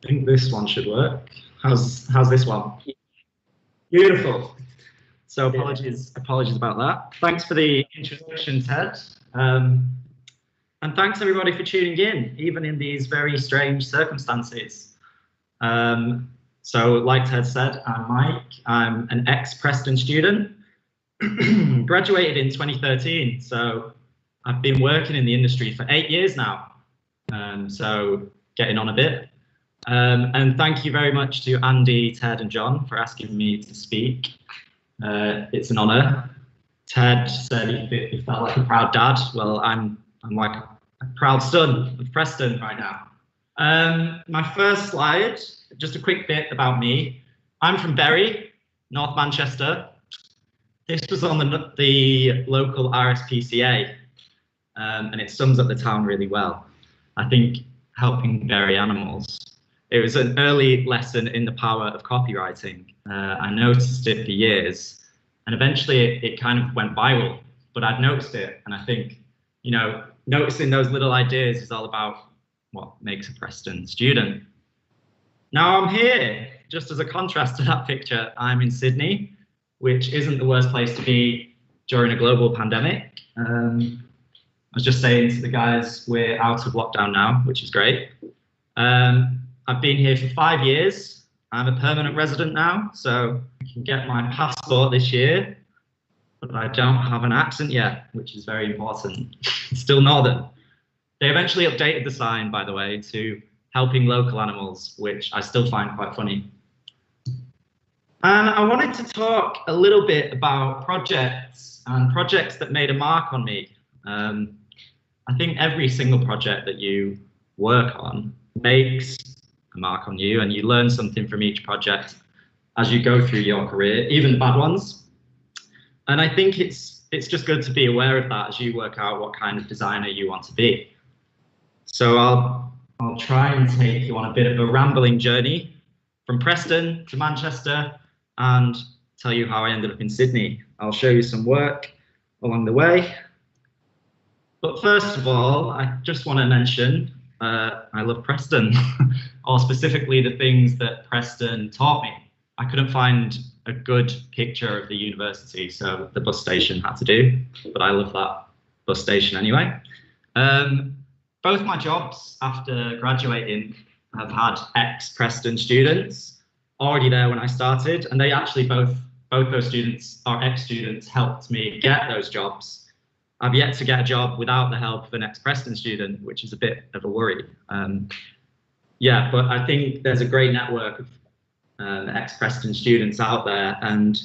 I think this one should work. How's this one? Beautiful. So apologies about that. Thanks for the introduction, Ted. And thanks everybody for tuning in, even in these very strange circumstances. So like Ted said, I'm Mike. I'm an ex-Preston student, graduated in 2013. So I've been working in the industry for 8 years now. So getting on a bit. And thank you very much to Andy, Ted and John for asking me to speak. It's an honour. Ted said he felt like a proud dad. Well, I'm like a proud son of Preston right now. My first slide, just a quick bit about me. I'm from Bury, North Manchester. This was on the local RSPCA, and it sums up the town really well. I think helping Bury animals. It was an early lesson in the power of copywriting. I noticed it for years, and eventually it kind of went viral, but I'd noticed it, and I think, you know, noticing those little ideas is all about what makes a Preston student. Now I'm here, just as a contrast to that picture, I'm in Sydney, which isn't the worst place to be during a global pandemic. I was just saying to the guys, we're out of lockdown now, which is great. I've been here for 5 years. I'm a permanent resident now, so I can get my passport this year, but I don't have an accent yet, which is very important. Still northern. They eventually updated the sign, by the way, to helping local animals, which I still find quite funny. And I wanted to talk a little bit about projects and projects that made a mark on me. I think every single project that you work on makes a mark on you, and you learn something from each project as you go through your career, even the bad ones. And I think it's just good to be aware of that as you work out what kind of designer you want to be. So I'll try and take you on a bit of a rambling journey from Preston to Manchester and tell you how I ended up in Sydney. I'll show you some work along the way. But first of all, I just want to mention I love Preston, or specifically the things that Preston taught me. I couldn't find a good picture of the university, so the bus station had to do, but I love that bus station anyway. Both my jobs after graduating have had ex-Preston students already there when I started, and they actually both those students, our ex-students, helped me get those jobs. I've yet to get a job without the help of an ex-Preston student, which is a bit of a worry. Yeah, but I think there's a great network of ex-Preston students out there, and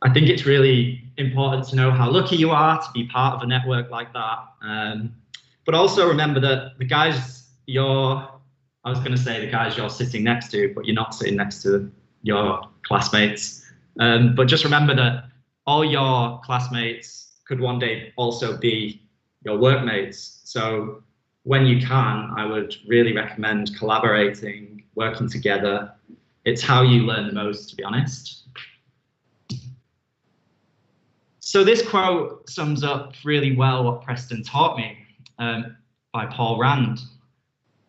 I think it's really important to know how lucky you are to be part of a network like that. But also remember that the guys you're sitting next to, but you're not sitting next to your classmates. But just remember that all your classmates could one day also be your workmates. So when you can, I would really recommend collaborating, working together. It's how you learn the most, to be honest. So this quote sums up really well what Preston taught me, by Paul Rand.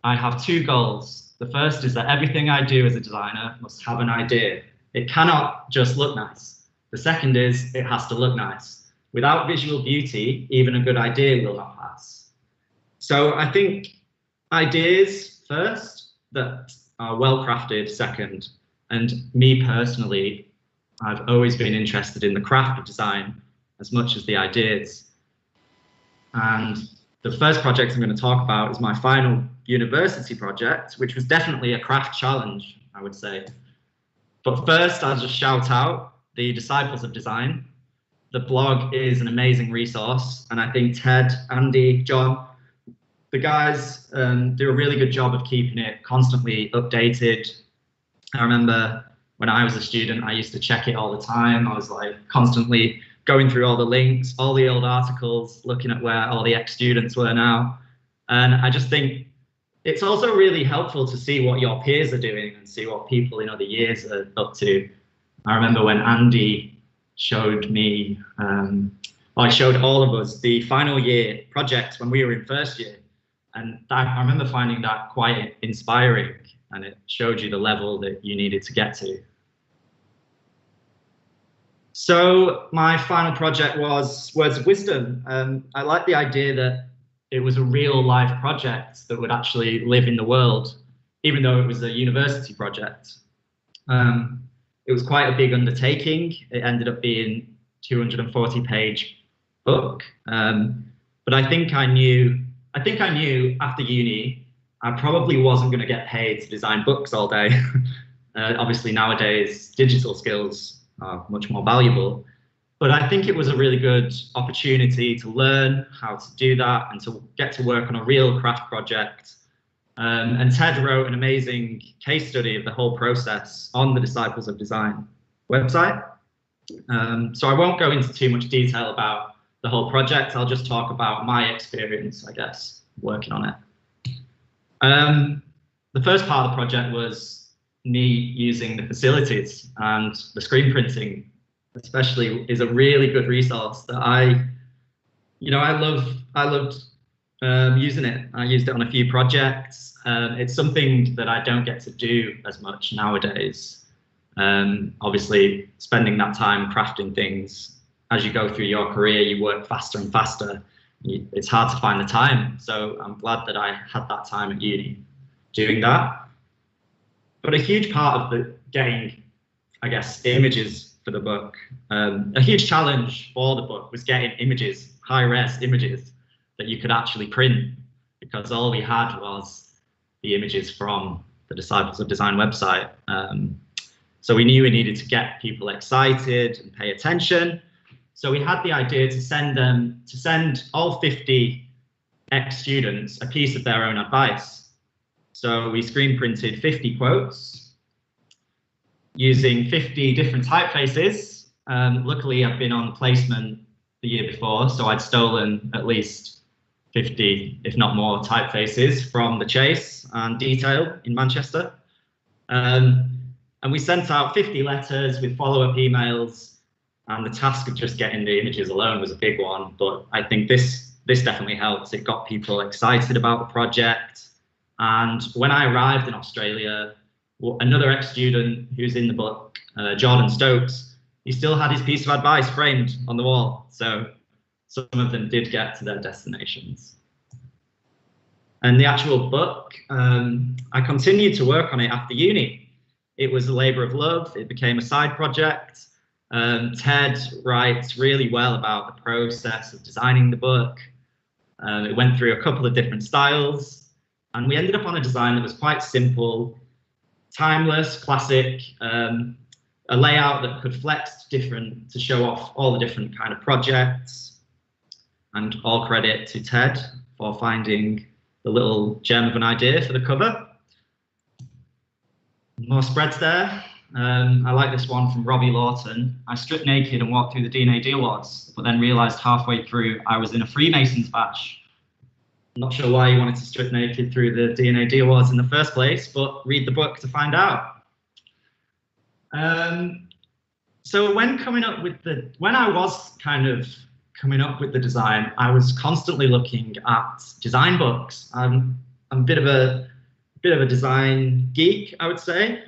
I have 2 goals. The first is that everything I do as a designer must have an idea. It cannot just look nice. The second is it has to look nice. Without visual beauty, even a good idea will not pass. So I think ideas first that are well crafted second. And me personally, I've always been interested in the craft of design as much as the ideas. And the first project I'm going to talk about is my final university project, which was definitely a craft challenge, I would say. But first, I'll just shout out the Disciples of Design. The blog is an amazing resource, and I think Ted, Andy, John, the guys do a really good job of keeping it constantly updated. I remember when I was a student, I used to check it all the time. I was like constantly going through all the links, all the old articles, looking at where all the ex-students were now. And I just think it's also really helpful to see what your peers are doing and see what people in other years are up to. I remember when Andy showed me, I showed all of us the final year projects when we were in first year. And I remember finding that quite inspiring. and it showed you the level that you needed to get to. So my final project was Words of Wisdom. I liked the idea that it was a real life project that would actually live in the world, even though it was a university project. It was quite a big undertaking. It ended up being a 240-page book. But I think I knew after uni, I probably wasn't going to get paid to design books all day. Obviously nowadays, digital skills are much more valuable. But I think it was a really good opportunity to learn how to do that and to get to work on a real craft project. And Ted wrote an amazing case study of the whole process on the Disciples of Design website. So I won't go into too much detail about the whole project. I'll just talk about my experience, I guess, working on it. The first part of the project was me using the facilities, and the screen printing especially is a really good resource that I loved using it. I used it on a few projects. It's something that I don't get to do as much nowadays. Obviously, spending that time crafting things, as you go through your career, you work faster and faster. It's hard to find the time. So I'm glad that I had that time at uni doing that. But a huge part of the getting, I guess, images for the book, a huge challenge for the book was getting images, high-res images that you could actually print, because all we had was the images from the Disciples of Design website. So we knew we needed to get people excited and pay attention. So we had the idea to send all 50 ex-students a piece of their own advice. So we screen printed 50 quotes using 50 different typefaces. Luckily, I've been on placement the year before, so I'd stolen at least 50, if not more, typefaces from the Chase and Detail in Manchester. And we sent out 50 letters with follow-up emails, and the task of just getting the images alone was a big one, but I think this definitely helped. It got people excited about the project. And when I arrived in Australia, another ex-student who's in the book, Jordan Stokes, he still had his piece of advice framed on the wall. So some of them did get to their destinations. And the actual book, I continued to work on it after uni. It was a labor of love. It became a side project. Ted writes really well about the process of designing the book. It went through a couple of different styles, and we ended up on a design that was quite simple, timeless, classic, a layout that could flex different to show off all the different kind of projects. And all credit to Ted for finding the little gem of an idea for the cover. More spreads there. I like this one from Robbie Lawton. I stripped naked and walked through the D&AD Awards, but then realised halfway through I was in a Freemasons badge. Not sure why you wanted to strip naked through the D&AD Awards in the first place, but read the book to find out. So when I was kind of coming up with the design, I was constantly looking at design books. I'm a bit of a design geek, I would say.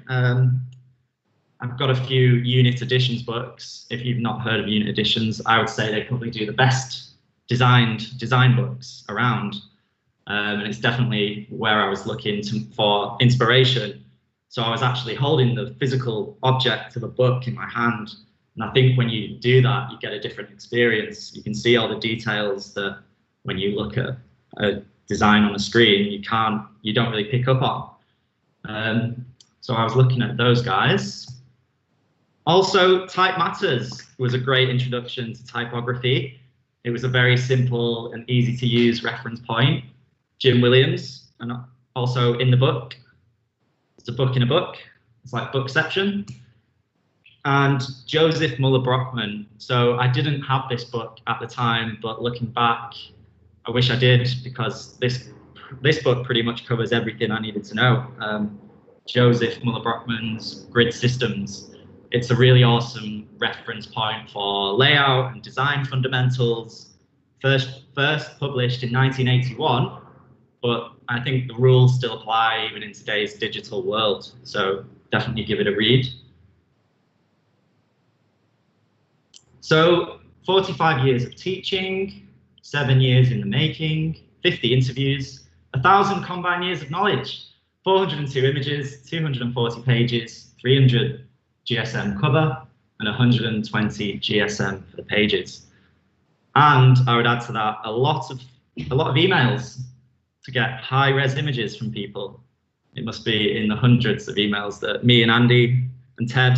I've got a few Unit Editions books. If you've not heard of Unit Editions, I would say they probably do the best designed design books around. And it's definitely where I was looking for inspiration. So I was actually holding the physical object of a book in my hand. And I think when you do that, you get a different experience. You can see all the details that when you look at a design on a screen, you don't really pick up on. So I was looking at those guys. Also, Type Matters was a great introduction to typography. It was a very simple and easy to use reference point. Jim Williams, and also in the book. It's a book in a book. It's like Bookception. And Joseph Muller-Brockman. So I didn't have this book at the time, but looking back, I wish I did, because this book pretty much covers everything I needed to know. Joseph Muller-Brockman's Grid Systems. It's a really awesome reference point for layout and design fundamentals. First published in 1981, but I think the rules still apply even in today's digital world. So definitely give it a read. So 45 years of teaching, 7 years in the making, 50 interviews, 1,000 combined years of knowledge, 402 images, 240 pages, 300 GSM cover, and 120 GSM for the pages. And I would add to that a lot of emails to get high-res images from people. It must be in the hundreds of emails that me and Andy and Ted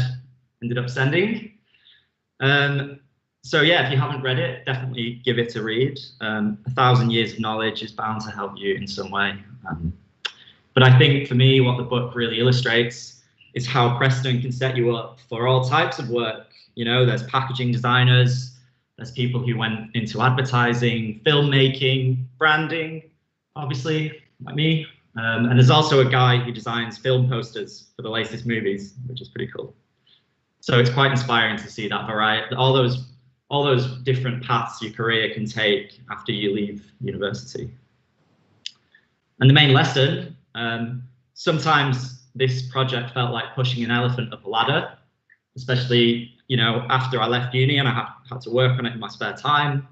ended up sending. So yeah, if you haven't read it, definitely give it a read. 1,000 years of knowledge is bound to help you in some way. But I think for me, what the book really illustrates is how Preston can set you up for all types of work. You know, there's packaging designers, there's people who went into advertising, filmmaking, branding, obviously, like me. And there's also a guy who designs film posters for the latest movies, which is pretty cool. So it's quite inspiring to see that variety, all those different paths your career can take after you leave university. And the main lesson, sometimes this project felt like pushing an elephant up a ladder, especially, you know, after I left uni and I had to work on it in my spare time.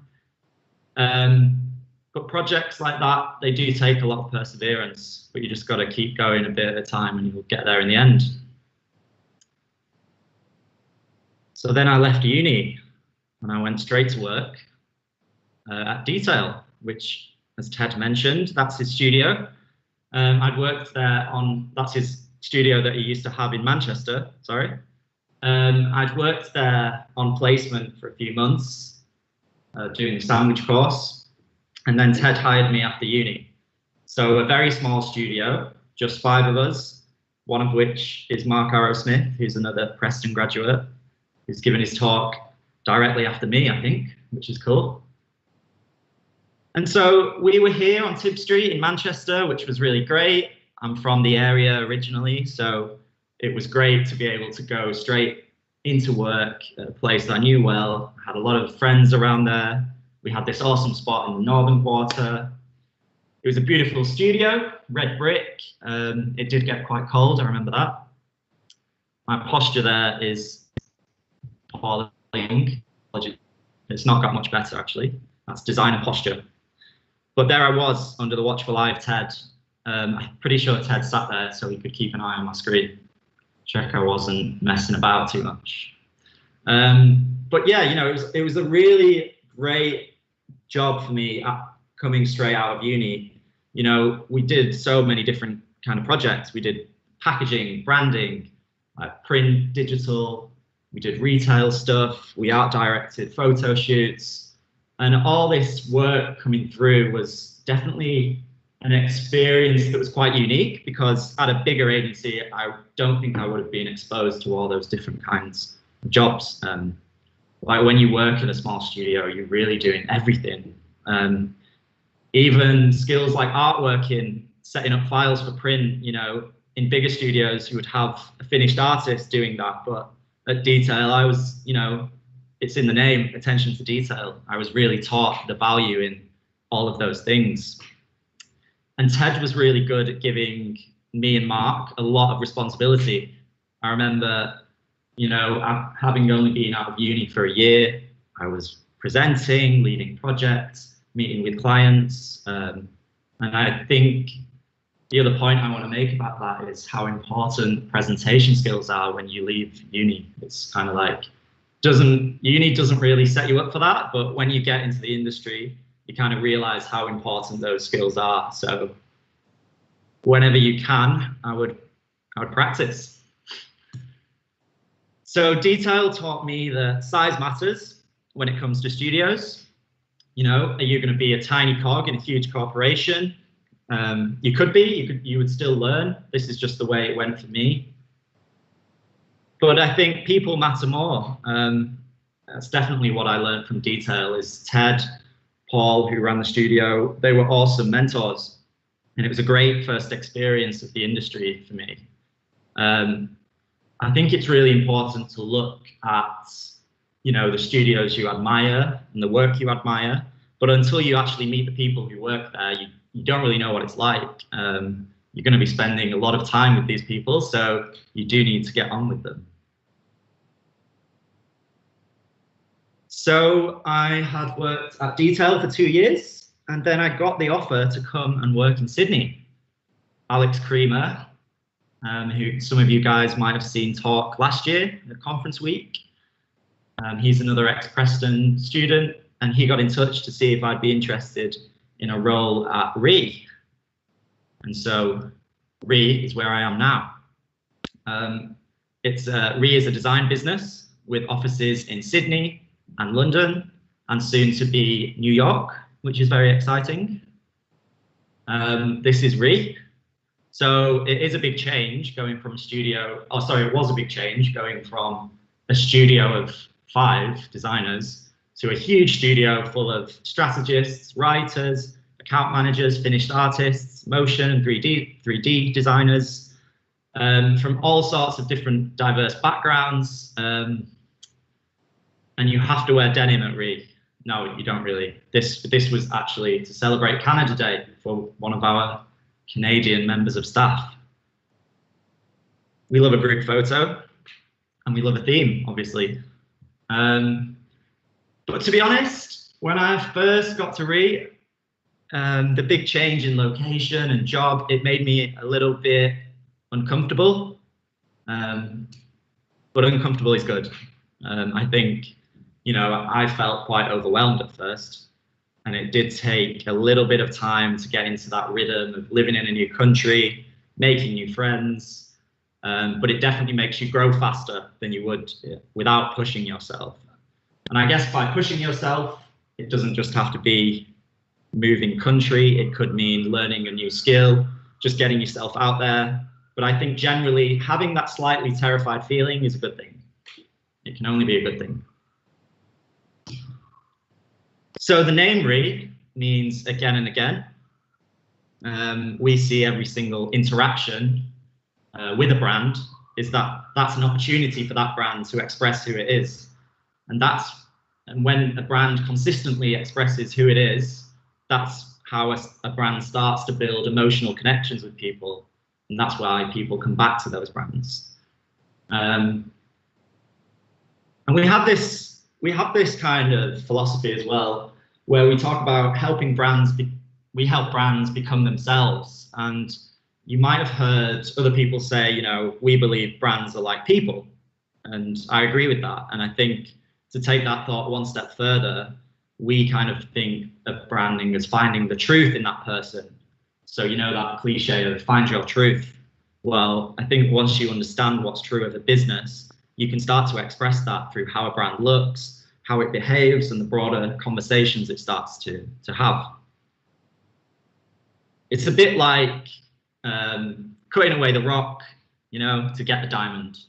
But projects like that, they do take a lot of perseverance, but you just got to keep going a bit at a time and you'll get there in the end. So then I left uni and I went straight to work at Detail, which, as Ted mentioned, that's his studio. I'd worked there that's his studio that he used to have in Manchester, sorry. I'd worked there on placement for a few months, doing the sandwich course, and then Ted hired me after uni. So a very small studio, just 5 of us, one of which is Mark Arrowsmith, who's another Preston graduate, who's given his talk directly after me, I think, which is cool. And so we were here on Tib Street in Manchester, which was really great. I'm from the area originally, so it was great to be able to go straight into work at a place I knew well. I had a lot of friends around there. We had this awesome spot in the northern quarter. It was a beautiful studio, red brick. It did get quite cold, I remember that. My posture there is appalling. It's not got much better, actually. That's designer posture. But there I was under the watchful eye of Ted. I'm pretty sure Ted sat there so he could keep an eye on my screen, check I wasn't messing about too much. But yeah, you know, it was a really great job for me coming straight out of uni. You know, we did so many different kind of projects. We did packaging, branding, print, digital. We did retail stuff. We art directed photo shoots, and all this work coming through was definitely an experience that was quite unique, because at a bigger agency, I don't think I would have been exposed to all those different kinds of jobs. Like when you work in a small studio, you're really doing everything. Even skills like artworking, setting up files for print, you know, in bigger studios, you would have a finished artist doing that. But at Detail, I was, you know, it's in the name, attention to detail. I was really taught the value in all of those things. And Ted was really good at giving me and Mark a lot of responsibility. I remember, you know, having only been out of uni for a year, I was presenting, leading projects, meeting with clients. And I think the other point I want to make about that is how important presentation skills are when you leave uni. It's kind of like, uni doesn't really set you up for that, but when you get into the industry, you kind of realize how important those skills are. So whenever you can, I would practice. So Detail taught me that size matters when it comes to studios. You know, are you going to be a tiny cog in a huge corporation? You could be, you would still learn. This is just the way it went for me. But I think people matter more. That's definitely what I learned from Detail. Is Ted, Paul, who ran the studio, they were awesome mentors. And it was a great first experience of the industry for me. I think it's really important to look at, you know, the studios you admire and the work you admire, but until you actually meet the people who work there, you don't really know what it's like. You're going to be spending a lot of time with these people, so you do need to get on with them. So I had worked at Detail for 2 years, and then I got the offer to come and work in Sydney. Alex Creamer, who some of you guys might have seen talk last year at Conference Week. He's another ex-Preston student, and he got in touch to see if I'd be interested in a role at RE. And so RE is where I am now. RE is a design business with offices in Sydney and London, and soon to be New York, which is very exciting. This is RE. So it is a big change going from a studio, oh sorry, it was a big change going from a studio of 5 designers to a huge studio full of strategists, writers, account managers, finished artists, motion and 3D designers, from all sorts of different diverse backgrounds. And you have to wear denim at RE. No, you don't really. This was actually to celebrate Canada Day for one of our Canadian members of staff. We love a group photo and we love a theme, obviously. But to be honest, when I first got to RE, the big change in location and job, it made me a little bit uncomfortable. But uncomfortable is good. I think, you know, I felt quite overwhelmed at first. And it did take a little bit of time to get into that rhythm of living in a new country, making new friends. But it definitely makes you grow faster than you would without pushing yourself. And I guess by pushing yourself, it doesn't just have to be moving country. It could mean learning a new skill, just getting yourself out there. But I think generally having that slightly terrified feeling is a good thing. It can only be a good thing. So the name RE means again and again. We see every single interaction with a brand that's an opportunity for that brand to express who it is. And when a brand consistently expresses who it is, that's how a brand starts to build emotional connections with people. And that's why people come back to those brands. And we have this kind of philosophy as well, where we talk about helping brands, we help brands become themselves. And you might have heard other people say, you know, we believe brands are like people. And I agree with that. And I think to take that thought one step further, we kind of think of branding as finding the truth in that person. So, you know, that cliche of find your truth. Well, I think once you understand what's true of a business, you can start to express that through how a brand looks, how it behaves, and the broader conversations it starts to have. It's a bit like cutting away the rock, you know, to get the diamond.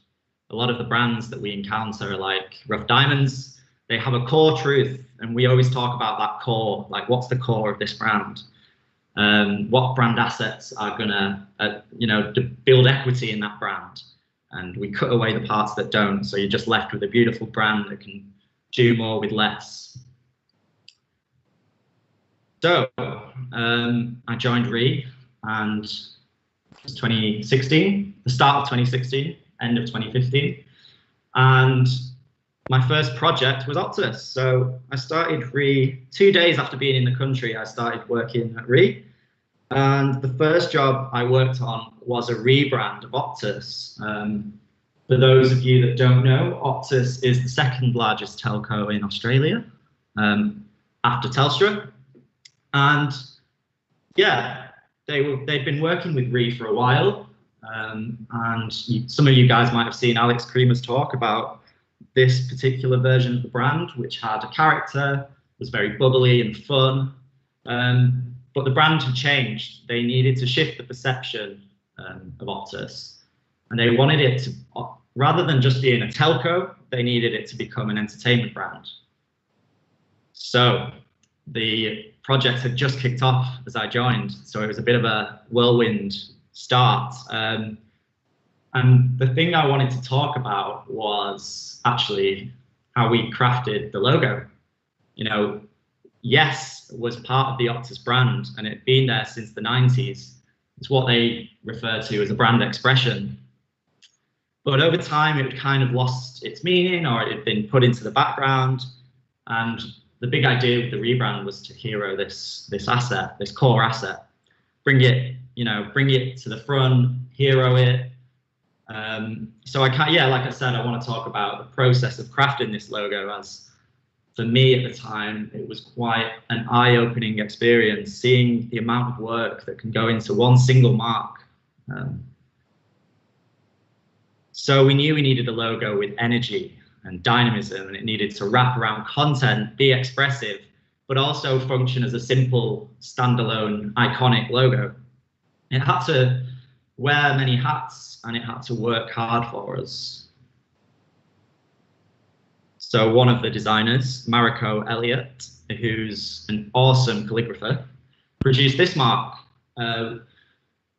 A lot of the brands that we encounter are like rough diamonds. They have a core truth, and we always talk about that core, like what's the core of this brand? What brand assets are gonna, you know, build equity in that brand? And we cut away the parts that don't, so you're just left with a beautiful brand that can do more with less. So I joined RE, and it was 2016, the start of 2016, end of 2015, and my first project was Optus. So I started RE 2 days after being in the country. I started working at RE, and the first job I worked on was a rebrand of Optus. For those of you that don't know, Optus is the second largest telco in Australia, after Telstra. And yeah, they'd been working with RE for a while. And some of you guys might have seen Alex Creamer's talk about this particular version of the brand, which had a character, was very bubbly and fun. But the brand had changed. They needed to shift the perception of Optus. And they wanted it to, rather than just being a telco, they needed it to become an entertainment brand. So the project had just kicked off as I joined. So it was a bit of a whirlwind start. And the thing I wanted to talk about was actually how we crafted the logo. You know, Yes was part of the Optus brand, and it had been there since the 90s. It's what they refer to as a brand expression. But over time, it had kind of lost its meaning, or it had been put into the background. And the big idea with the rebrand was to hero this asset, this core asset, bring it to the front, hero it. So like I said, I want to talk about the process of crafting this logo, as for me at the time, it was quite an eye-opening experience, seeing the amount of work that can go into one single mark. So we knew we needed a logo with energy and dynamism, and it needed to wrap around content, be expressive, but also function as a simple, standalone, iconic logo. It had to wear many hats, and it had to work hard for us. So one of the designers, Mariko Elliott, who's an awesome calligrapher, produced this mark,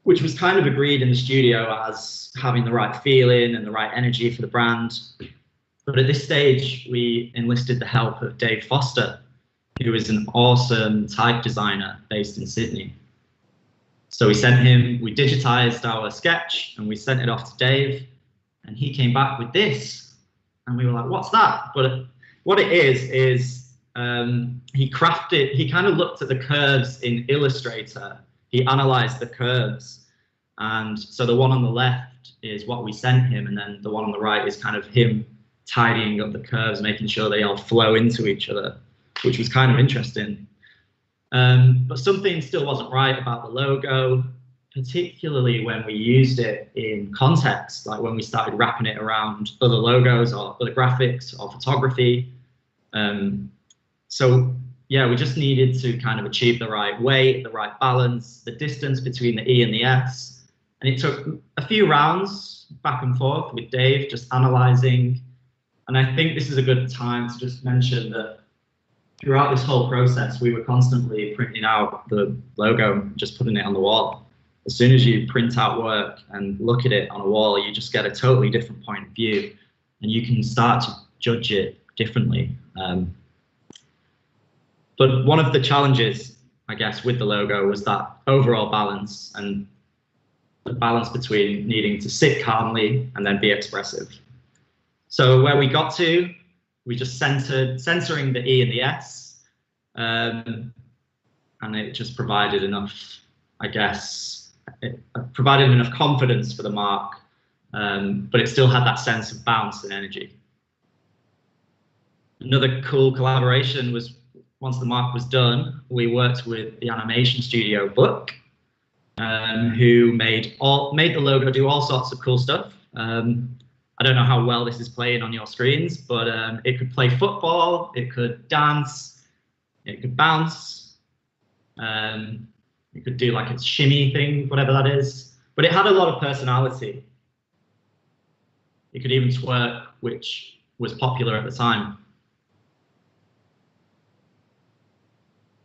which was kind of agreed in the studio as having the right feeling and the right energy for the brand. But at this stage, we enlisted the help of Dave Foster, who is an awesome type designer based in Sydney. So we digitized our sketch and we sent it off to Dave, and he came back with this. And we were like, what's that? But what it is he kind of looked at the curves in Illustrator. He analyzed the curves. And so the one on the left is what we sent him, and then the one on the right is kind of him tidying up the curves, making sure they all flow into each other, which was kind of interesting. But something still wasn't right about the logo, particularly when we used it in context, like when we started wrapping it around other logos or other graphics or photography. So yeah, we just needed to kind of achieve the right weight, the right balance, the distance between the E and the S. And it took a few rounds back and forth with Dave, just analyzing. And I think this is a good time to just mention that throughout this whole process, we were constantly printing out the logo, just putting it on the wall. As soon as you print out work and look at it on a wall, you just get a totally different point of view, and you can start to judge it differently. But one of the challenges, I guess, with the logo was that overall balance, and the balance between needing to sit calmly and then be expressive. So where we got to, we just censoring the E and the S, and it just provided enough, I guess, it provided enough confidence for the mark, but it still had that sense of bounce and energy. Another cool collaboration was, once the mark was done, we worked with the animation studio Book, who made the logo do all sorts of cool stuff. I don't know how well this is playing on your screens, but it could play football, it could dance, it could bounce, it could do like its shimmy thing, whatever that is. But it had a lot of personality. It could even twerk, which was popular at the time.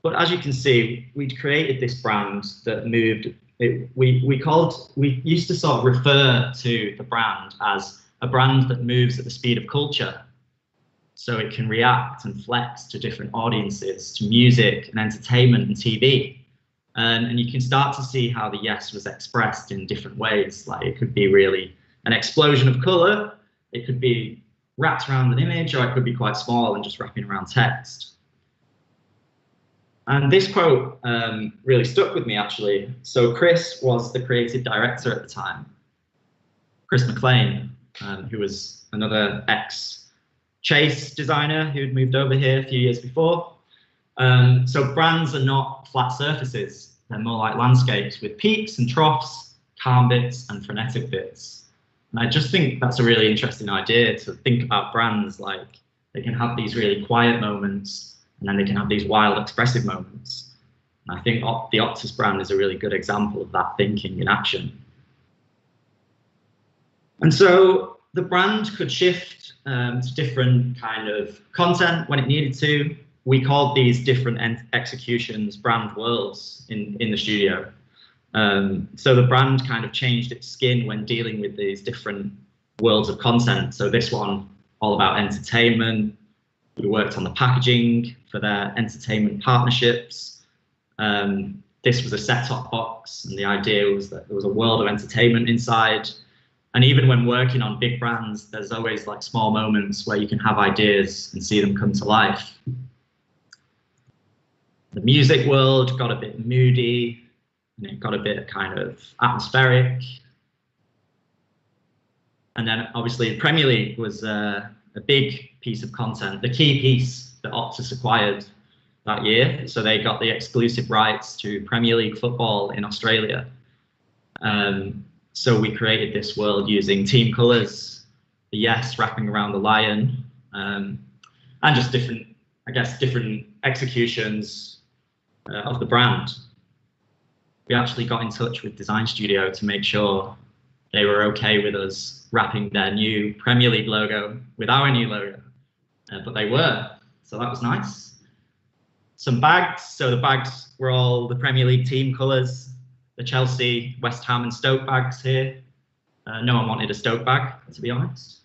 But as you can see, we'd created this brand that moved. We used to sort of refer to the brand as a brand that moves at the speed of culture. So it can react and flex to different audiences, to music and entertainment and TV. And you can start to see how the yes was expressed in different ways. Like it could be really an explosion of color, it could be wrapped around an image, or it could be quite small and just wrapping around text. And this quote really stuck with me, actually. So Chris was the creative director at the time, Chris McLean, who was another ex-Chase designer who'd moved over here a few years before. So brands are not flat surfaces. They're more like landscapes with peaks and troughs, calm bits and frenetic bits. And I just think that's a really interesting idea, to think about brands like they can have these really quiet moments, and then they can have these wild, expressive moments. And I think the Optus brand is a really good example of that thinking in action. And so the brand could shift to different kind of content when it needed to. We called these different executions brand worlds in the studio. So the brand kind of changed its skin when dealing with these different worlds of content. So this one, all about entertainment, We worked on the packaging for their entertainment partnerships. This was a set-top box, and the idea was that there was a world of entertainment inside. And even when working on big brands, there's always like small moments where you can have ideas and see them come to life. The music world got a bit moody, and it got a bit kind of atmospheric. And then obviously Premier League was a big piece of content, the key piece that Optus acquired that year. So they got the exclusive rights to Premier League football in Australia. So we created this world using team colours, the yes wrapping around the lion, and just different, I guess, different executions of the brand. We actually got in touch with Design Studio to make sure they were okay with us wrapping their new Premier League logo with our new logo, but they were, so that was nice. Some bags, so the bags were all the Premier League team colours, the Chelsea, West Ham and Stoke bags here. No one wanted a Stoke bag, to be honest.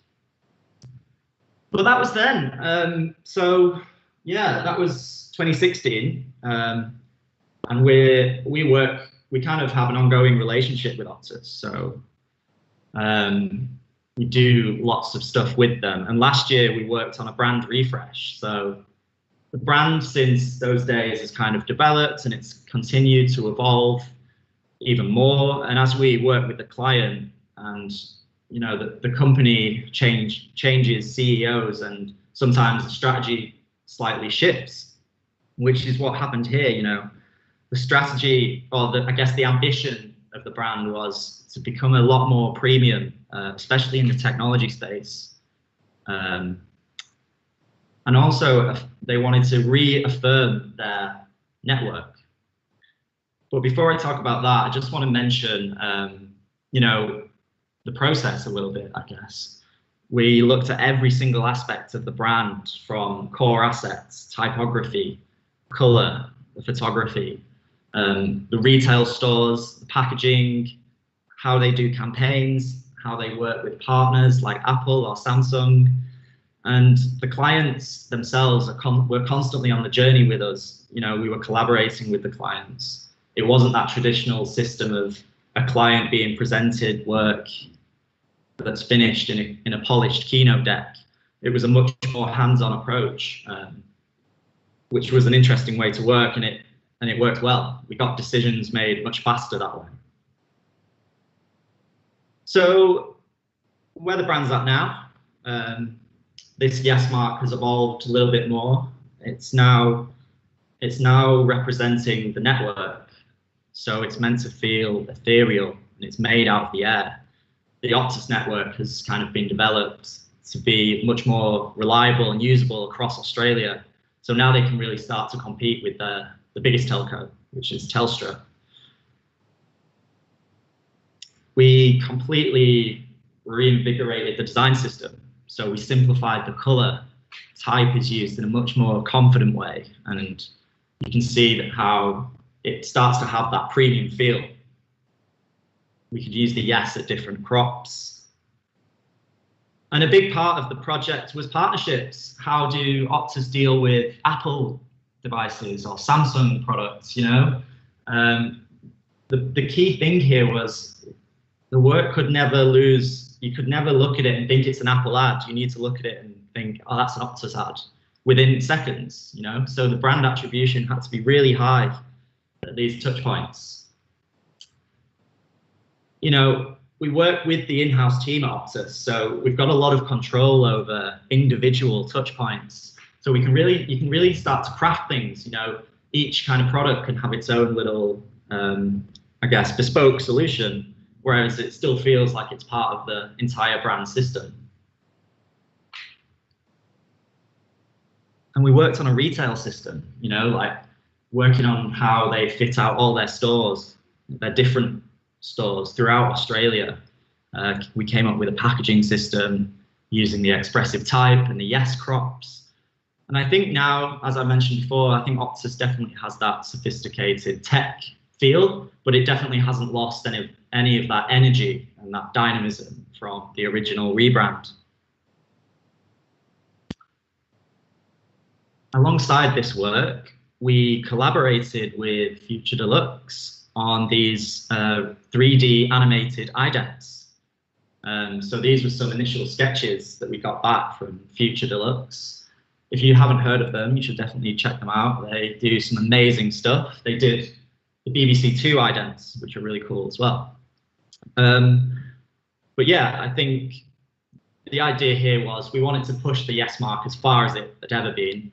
But that was then. So yeah, that was 2016. And we kind of have an ongoing relationship with Optus. So we do lots of stuff with them. And last year we worked on a brand refresh. So the brand since those days has kind of developed and it's continued to evolve even more. And as we work with the client and, you know, the company changes CEOs and sometimes the strategy slightly shifts, which is what happened here. You know, the strategy, or I guess the ambition of the brand was to become a lot more premium, especially in the technology space. And also they wanted to reaffirm their network. But before I talk about that, I just want to mention, you know, the process a little bit, I guess. We looked at every single aspect of the brand, from core assets, typography, color, the photography, the retail stores, the packaging, how they do campaigns, how they work with partners like Apple or Samsung. And the clients themselves were constantly on the journey with us. You know, we were collaborating with the clients. It wasn't that traditional system of a client being presented work that's finished in a polished keynote deck. It was a much more hands-on approach, which was an interesting way to work, and it worked well. We got decisions made much faster that way. So where the brand's at now, this yes mark has evolved a little bit more. It's now representing the network. So it's meant to feel ethereal and it's made out of the air. The Optus network has kind of been developed to be much more reliable and usable across Australia. So now they can really start to compete with the biggest telco, which is Telstra. We completely reinvigorated the design system. So we simplified the color. Type is used in a much more confident way. And you can see that how it starts to have that premium feel. We could use the yes at different crops. And a big part of the project was partnerships. How do Optus deal with Apple devices or Samsung products, you know? The key thing here was the work could never lose. You could never look at it and think it's an Apple ad. You need to look at it and think, oh, that's an Optus ad within seconds, you know? So the brand attribution had to be really high at these touch points. You know, we work with the in-house team at Optus, so we've got a lot of control over individual touch points. So you can really start to craft things. You know, each kind of product can have its own little, I guess, bespoke solution, whereas it still feels like it's part of the entire brand system. And we worked on a retail system, you know, like working on how they fit out all their stores, their different stores throughout Australia. We came up with a packaging system using the expressive type and the yes crops. And I think now, as I mentioned before, I think Optus definitely has that sophisticated tech feel, but it definitely hasn't lost any of that energy and that dynamism from the original rebrand. alongside this work, we collaborated with Future Deluxe on these 3D animated idents. So these were some initial sketches that we got back from Future Deluxe. If you haven't heard of them, you should definitely check them out. They do some amazing stuff. They did the BBC Two idents, which are really cool as well. But yeah, I think the idea here was we wanted to push the yes mark as far as it had ever been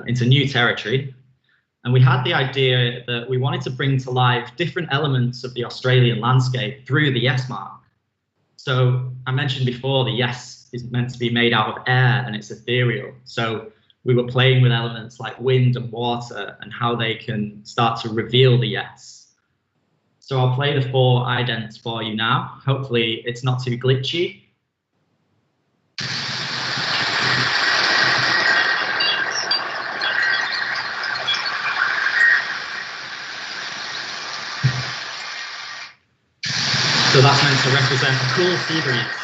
into new territory. And we had the idea that we wanted to bring to life different elements of the Australian landscape through the yes mark. So I mentioned before, the yes is meant to be made out of air and it's ethereal. So we were playing with elements like wind and water and how they can start to reveal the yes. So I'll play the 4 idents for you now. Hopefully it's not too glitchy. So that's meant to represent a cool sea breeze.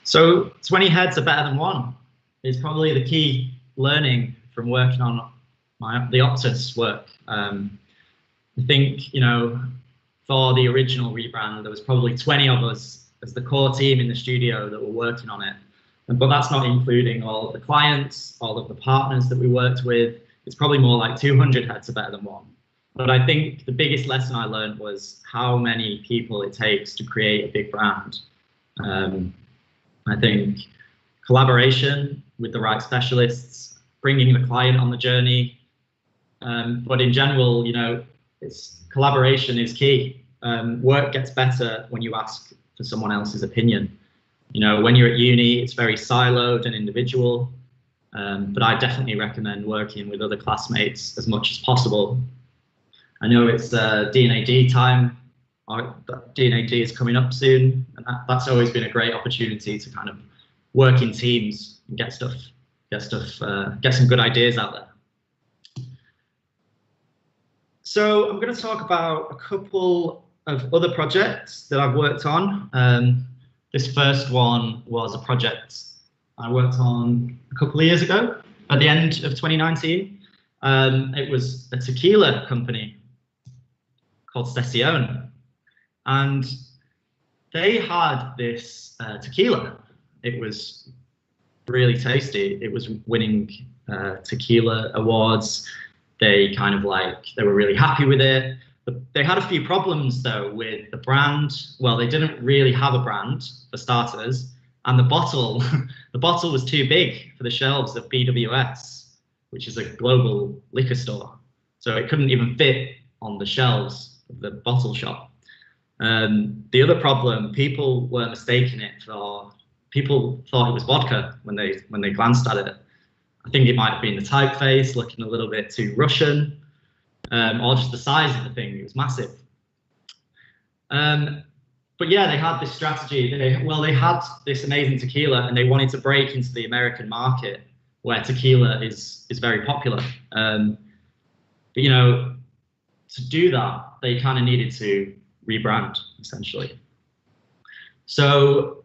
So 20 heads are better than one is probably the key learning from working on the Optus work. I think, you know, for the original rebrand, there was probably 20 of us as the core team in the studio that were working on it. But that's not including all of the clients, all of the partners that we worked with. It's probably more like 200 heads are better than one. But I think the biggest lesson I learned was how many people it takes to create a big brand. I think collaboration with the right specialists, bringing the client on the journey, but in general, you know, collaboration is key. Work gets better when you ask for someone else's opinion. You know, when you're at uni, it's very siloed and individual, but I definitely recommend working with other classmates as much as possible. I know it's D&AD time. D&AD is coming up soon, and that's always been a great opportunity to kind of work in teams and get some good ideas out there. So I'm going to talk about a couple of other projects that I've worked on. This first one was a project I worked on a couple of years ago at the end of 2019. It was a tequila company called Session. And they had this tequila. It was really tasty. It was winning tequila awards. They were really happy with it. But they had a few problems though with the brand. Well, they didn't really have a brand for starters, and the bottle, the bottle was too big for the shelves of BWS, which is a global liquor store. So it couldn't even fit on the shelves of the bottle shop. The other problem, people were mistaking it for, people thought it was vodka when they glanced at it. I think it might have been the typeface looking a little bit too Russian, or just the size of the thing. It was massive. But yeah, they had this strategy. They had this amazing tequila, and they wanted to break into the American market where tequila is very popular. But you know, to do that, they kind of needed to rebrand essentially. So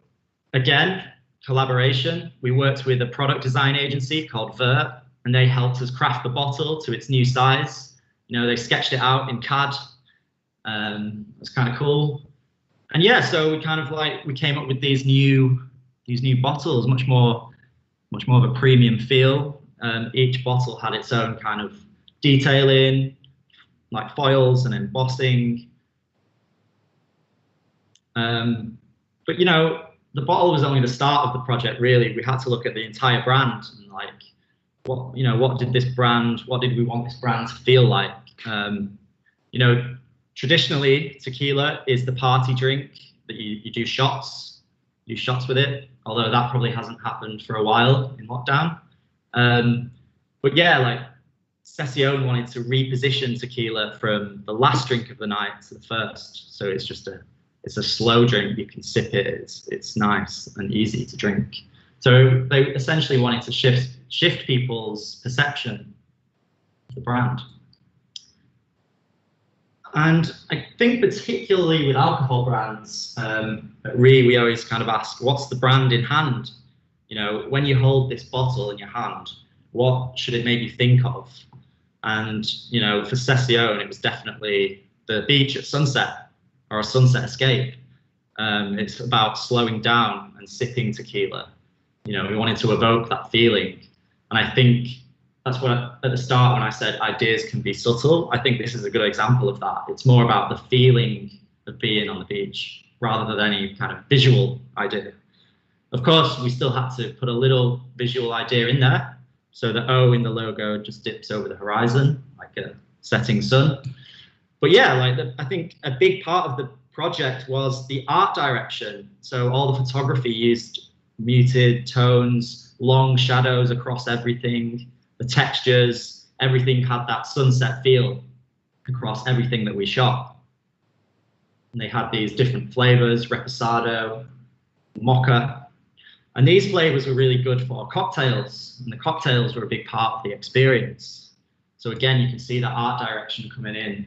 again, collaboration. We worked with a product design agency called Vert, and they helped us craft the bottle to its new size. You know, they sketched it out in CAD. It's kind of cool. And yeah, so we came up with these new bottles, much more of a premium feel. Each bottle had its own kind of detailing, like foils and embossing. But you know, the bottle was only the start of the project. Really, we had to look at the entire brand and like, what did we want this brand to feel like? You know, traditionally, tequila is the party drink that you do shots with it. Although that probably hasn't happened for a while in lockdown. But yeah, like Session wanted to reposition tequila from the last drink of the night to the first. So it's just a slow drink. You can sip it. It's nice and easy to drink. So they essentially wanted to shift people's perception of the brand. And I think particularly with alcohol brands, at RE, we always kind of ask, what's the brand in hand? You know, when you hold this bottle in your hand, what should it make you think of? And, you know, for Session, it was definitely the beach at sunset or a sunset escape. It's about slowing down and sipping tequila. You know, we wanted to evoke that feeling. And I think that's what, at the start, when I said ideas can be subtle, I think this is a good example of that. It's more about the feeling of being on the beach rather than any kind of visual idea. Of course, we still had to put a little visual idea in there. So the O in the logo just dips over the horizon like a setting sun. But yeah, like I think a big part of the project was the art direction. So all the photography used muted tones, long shadows across everything, the textures, everything had that sunset feel across everything that we shot. And they had these different flavors, reposado, mocha. And these flavors were really good for cocktails, and the cocktails were a big part of the experience. So again, you can see the art direction coming in.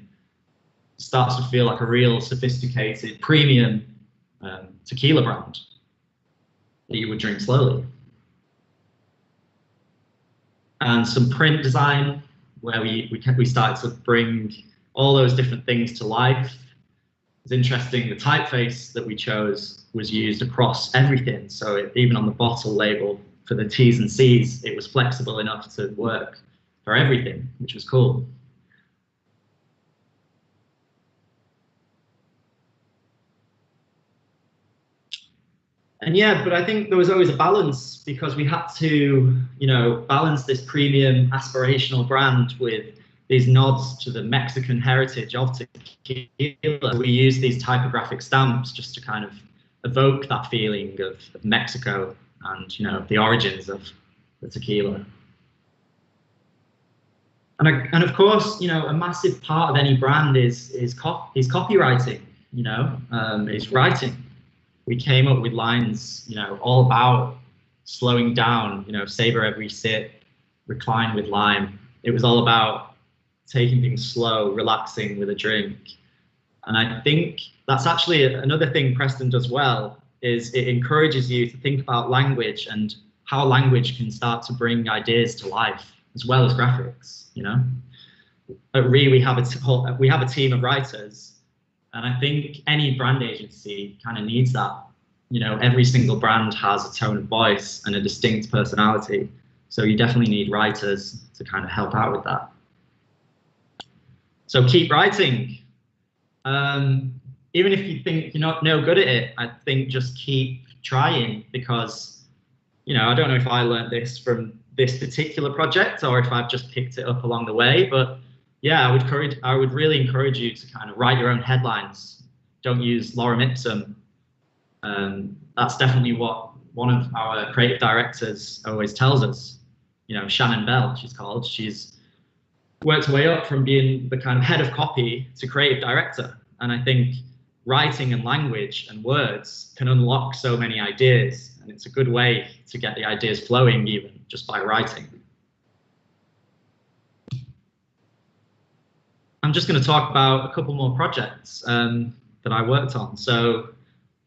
It starts to feel like a real sophisticated premium tequila brand that you would drink slowly. And some print design where we started to bring all those different things to life. It's interesting, the typeface that we chose was used across everything. So even on the bottle label for the T's and C's, it was flexible enough to work for everything, which was cool. And yeah, but I think there was always a balance because we had to, you know, balance this premium aspirational brand with these nods to the Mexican heritage of tequila. We use these typographic stamps just to kind of evoke that feeling of Mexico and, you know, the origins of the tequila. And of course, you know, a massive part of any brand is copywriting, you know, is writing. We came up with lines, you know, all about slowing down, you know, savor every sip, recline with lime. It was all about taking things slow, relaxing with a drink. And I think that's actually another thing Preston does well, is it encourages you to think about language and how language can start to bring ideas to life, as well as graphics, you know. At RE, we have a team of writers, and I think any brand agency kind of needs that. You know, every single brand has a tone of voice and a distinct personality. So you definitely need writers to kind of help out with that. So keep writing. Even if you think you're not no good at it, I think just keep trying, because, you know, I don't know if I learned this from this particular project or if I've just picked it up along the way, but yeah, I would really encourage you to kind of write your own headlines. Don't use lorem ipsum. That's definitely what one of our creative directors always tells us. You know, Shannon Bell, she's called. She's worked her way up from being the kind of head of copy to creative director. And I think writing and language and words can unlock so many ideas. And it's a good way to get the ideas flowing, even just by writing. I'm just going to talk about a couple more projects that I worked on. So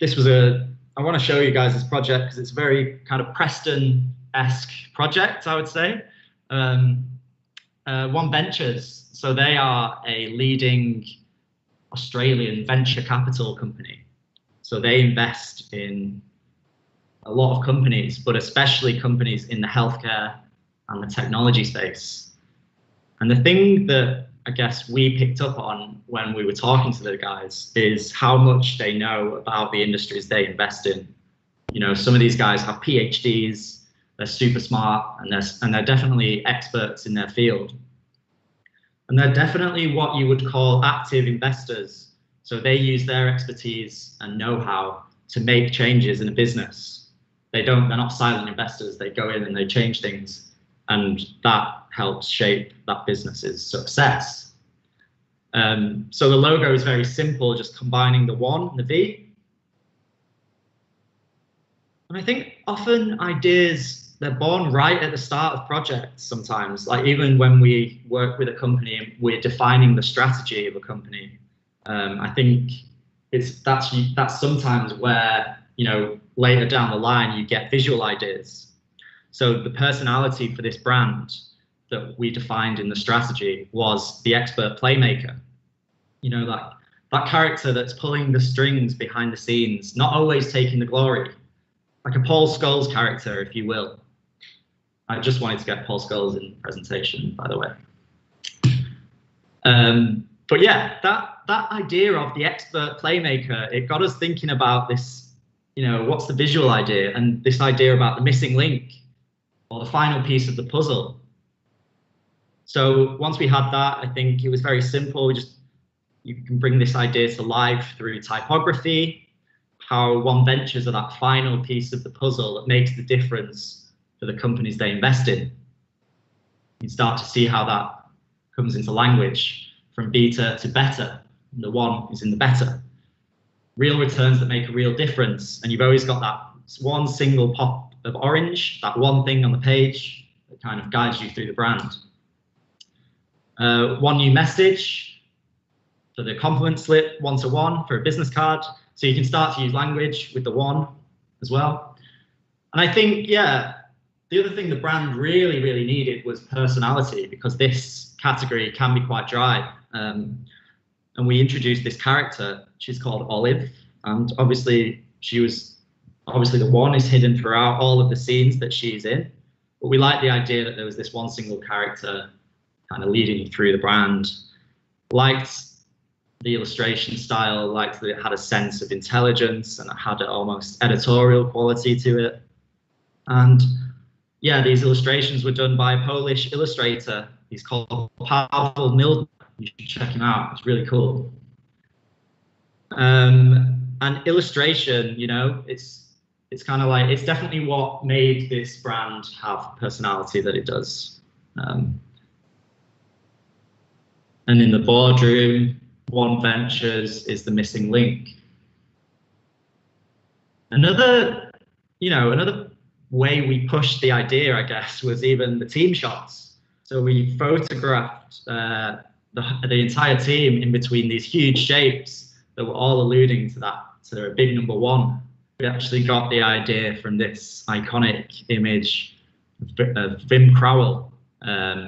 this was I want to show you guys this project because it's a very kind of Preston-esque project, I would say. One Ventures, so they are a leading Australian venture capital company. So they invest in a lot of companies, but especially companies in the healthcare and the technology space. And the thing that I guess we picked up on when we were talking to the guys is how much they know about the industries they invest in. You know, some of these guys have PhDs, they're super smart, and they're definitely experts in their field. And they're definitely what you would call active investors. So they use their expertise and know-how to make changes in a business. They're not silent investors. They go in and they change things, and that helps shape that business's success. So the logo is very simple, just combining the 1 and the V. And I think often ideas, they're born right at the start of projects sometimes. Like even when we work with a company, we're defining the strategy of a company. I think that's sometimes where, you know, later down the line, you get visual ideas. So the personality for this brand that we defined in the strategy was the expert playmaker. You know, that character that's pulling the strings behind the scenes, not always taking the glory. Like a Paul Scholes character, if you will. I just wanted to get Paul Scholes in the presentation, by the way. But yeah, that idea of the expert playmaker, it got us thinking about this, you know, what's the visual idea, and this idea about the missing link or the final piece of the puzzle. So once we had that, I think it was very simple. You can bring this idea to life through typography, how one ventures are that final piece of the puzzle that makes the difference for the companies they invest in. You start to see how that comes into language, from beta to better. And the 1 is in the better. Real returns that make a real difference. And you've always got that one single pop of orange, that one thing on the page that kind of guides you through the brand. 1 new message for the compliment slip, 1-to-1 for a business card. So you can start to use language with the 1 as well. And I think, yeah, the other thing the brand really, really needed was personality, because this category can be quite dry. And we introduced this character. She's called Olive, and obviously the 1 is hidden throughout all of the scenes that she's in. But we liked the idea that there was this one single character kind of leading you through the brand. Liked the illustration style, liked that it had a sense of intelligence and it had an almost editorial quality to it. And yeah, these illustrations were done by a Polish illustrator. He's called Paweł Milner. You should check him out. It's really cool. And illustration, you know, it's kind of like, it's definitely what made this brand have personality that it does. And in the boardroom, 1 ventures is the missing link. Another way we pushed the idea, I guess, was even the team shots. So we photographed the entire team in between ththese huge shapes that were all alluding to a big number 1. We actually got the idea from this iconic image of Wim Crowell,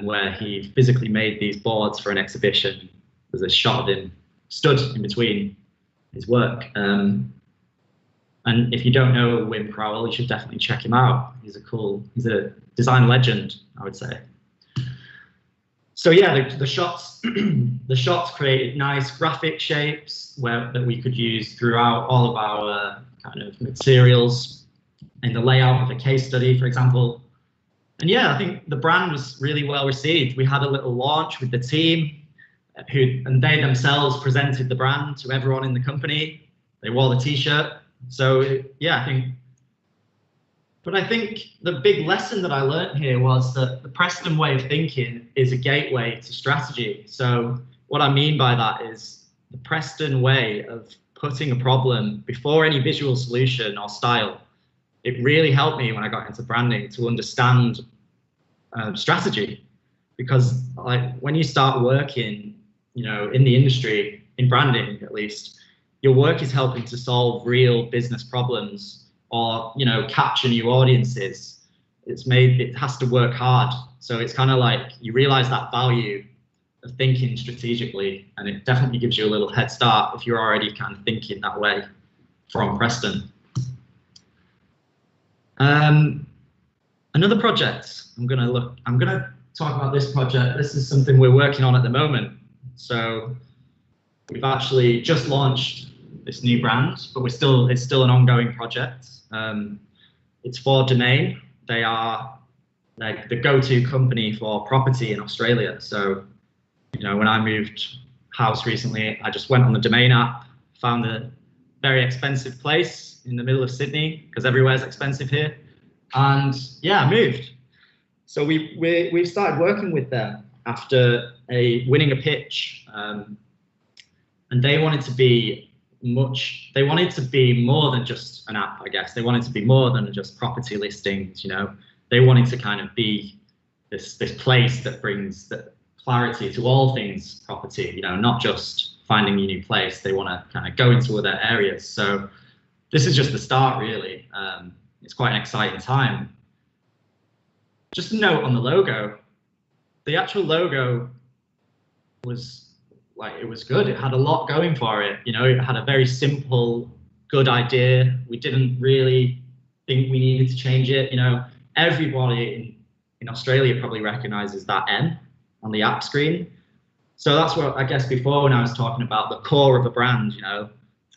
where he physically made these boards for an exhibition. There's a shot of him stood in between his work. And if you don't know Wim Crowell, you should definitely check him out. He's a design legend, I would say. So yeah, the shots created nice graphic shapes that we could use throughout all of our kind of materials in the layout of a case study, for example. And yeah, I think the brand was really well received. We had a little launch with the team, and they themselves presented the brand to everyone in the company. They wore the t-shirt. So yeah, I think the big lesson that I learned here was that the Preston way of thinking is a gateway to strategy. So what I mean by that is the Preston way of putting a problem before any visual solution or style. It really helped me when I got into branding to understand strategy, because like when you start working, you know, in the industry, in branding at least, your work is helping to solve real business problems or, you know, capture new audiences. It has to work hard. So it's kind of like you realize that value of thinking strategically, and it definitely gives you a little head start if you're already kind of thinking that way from Preston. Another project I'm gonna talk about this project. This is something we're working on at the moment. So we've actually just launched this new brand, but it's still an ongoing project. It's for Domain. They are like the go-to company for property in Australia. So, you know, when I moved house recently, I just went on the Domain app, found a very expensive place in the middle of Sydney, because everywhere's expensive here. And yeah, I moved. So we've started working with them after winning a pitch, and they wanted to be more than just an app, I guess. They wanted to be more than just property listings, you know. They wanted to kind of be this place that brings the clarity to all things property, you know, not just finding a new place. They want to kind of go into other areas. So this is just the start, really. It's quite an exciting time. Just a note on the logo. The actual logo was good. It had a lot going for it. You know, it had a very simple, good idea. We didn't really think we needed to change it. You know, everybody in Australia probably recognizes that M on the app screen. So that's what I guess before, when I was talking about the core of a brand, you know,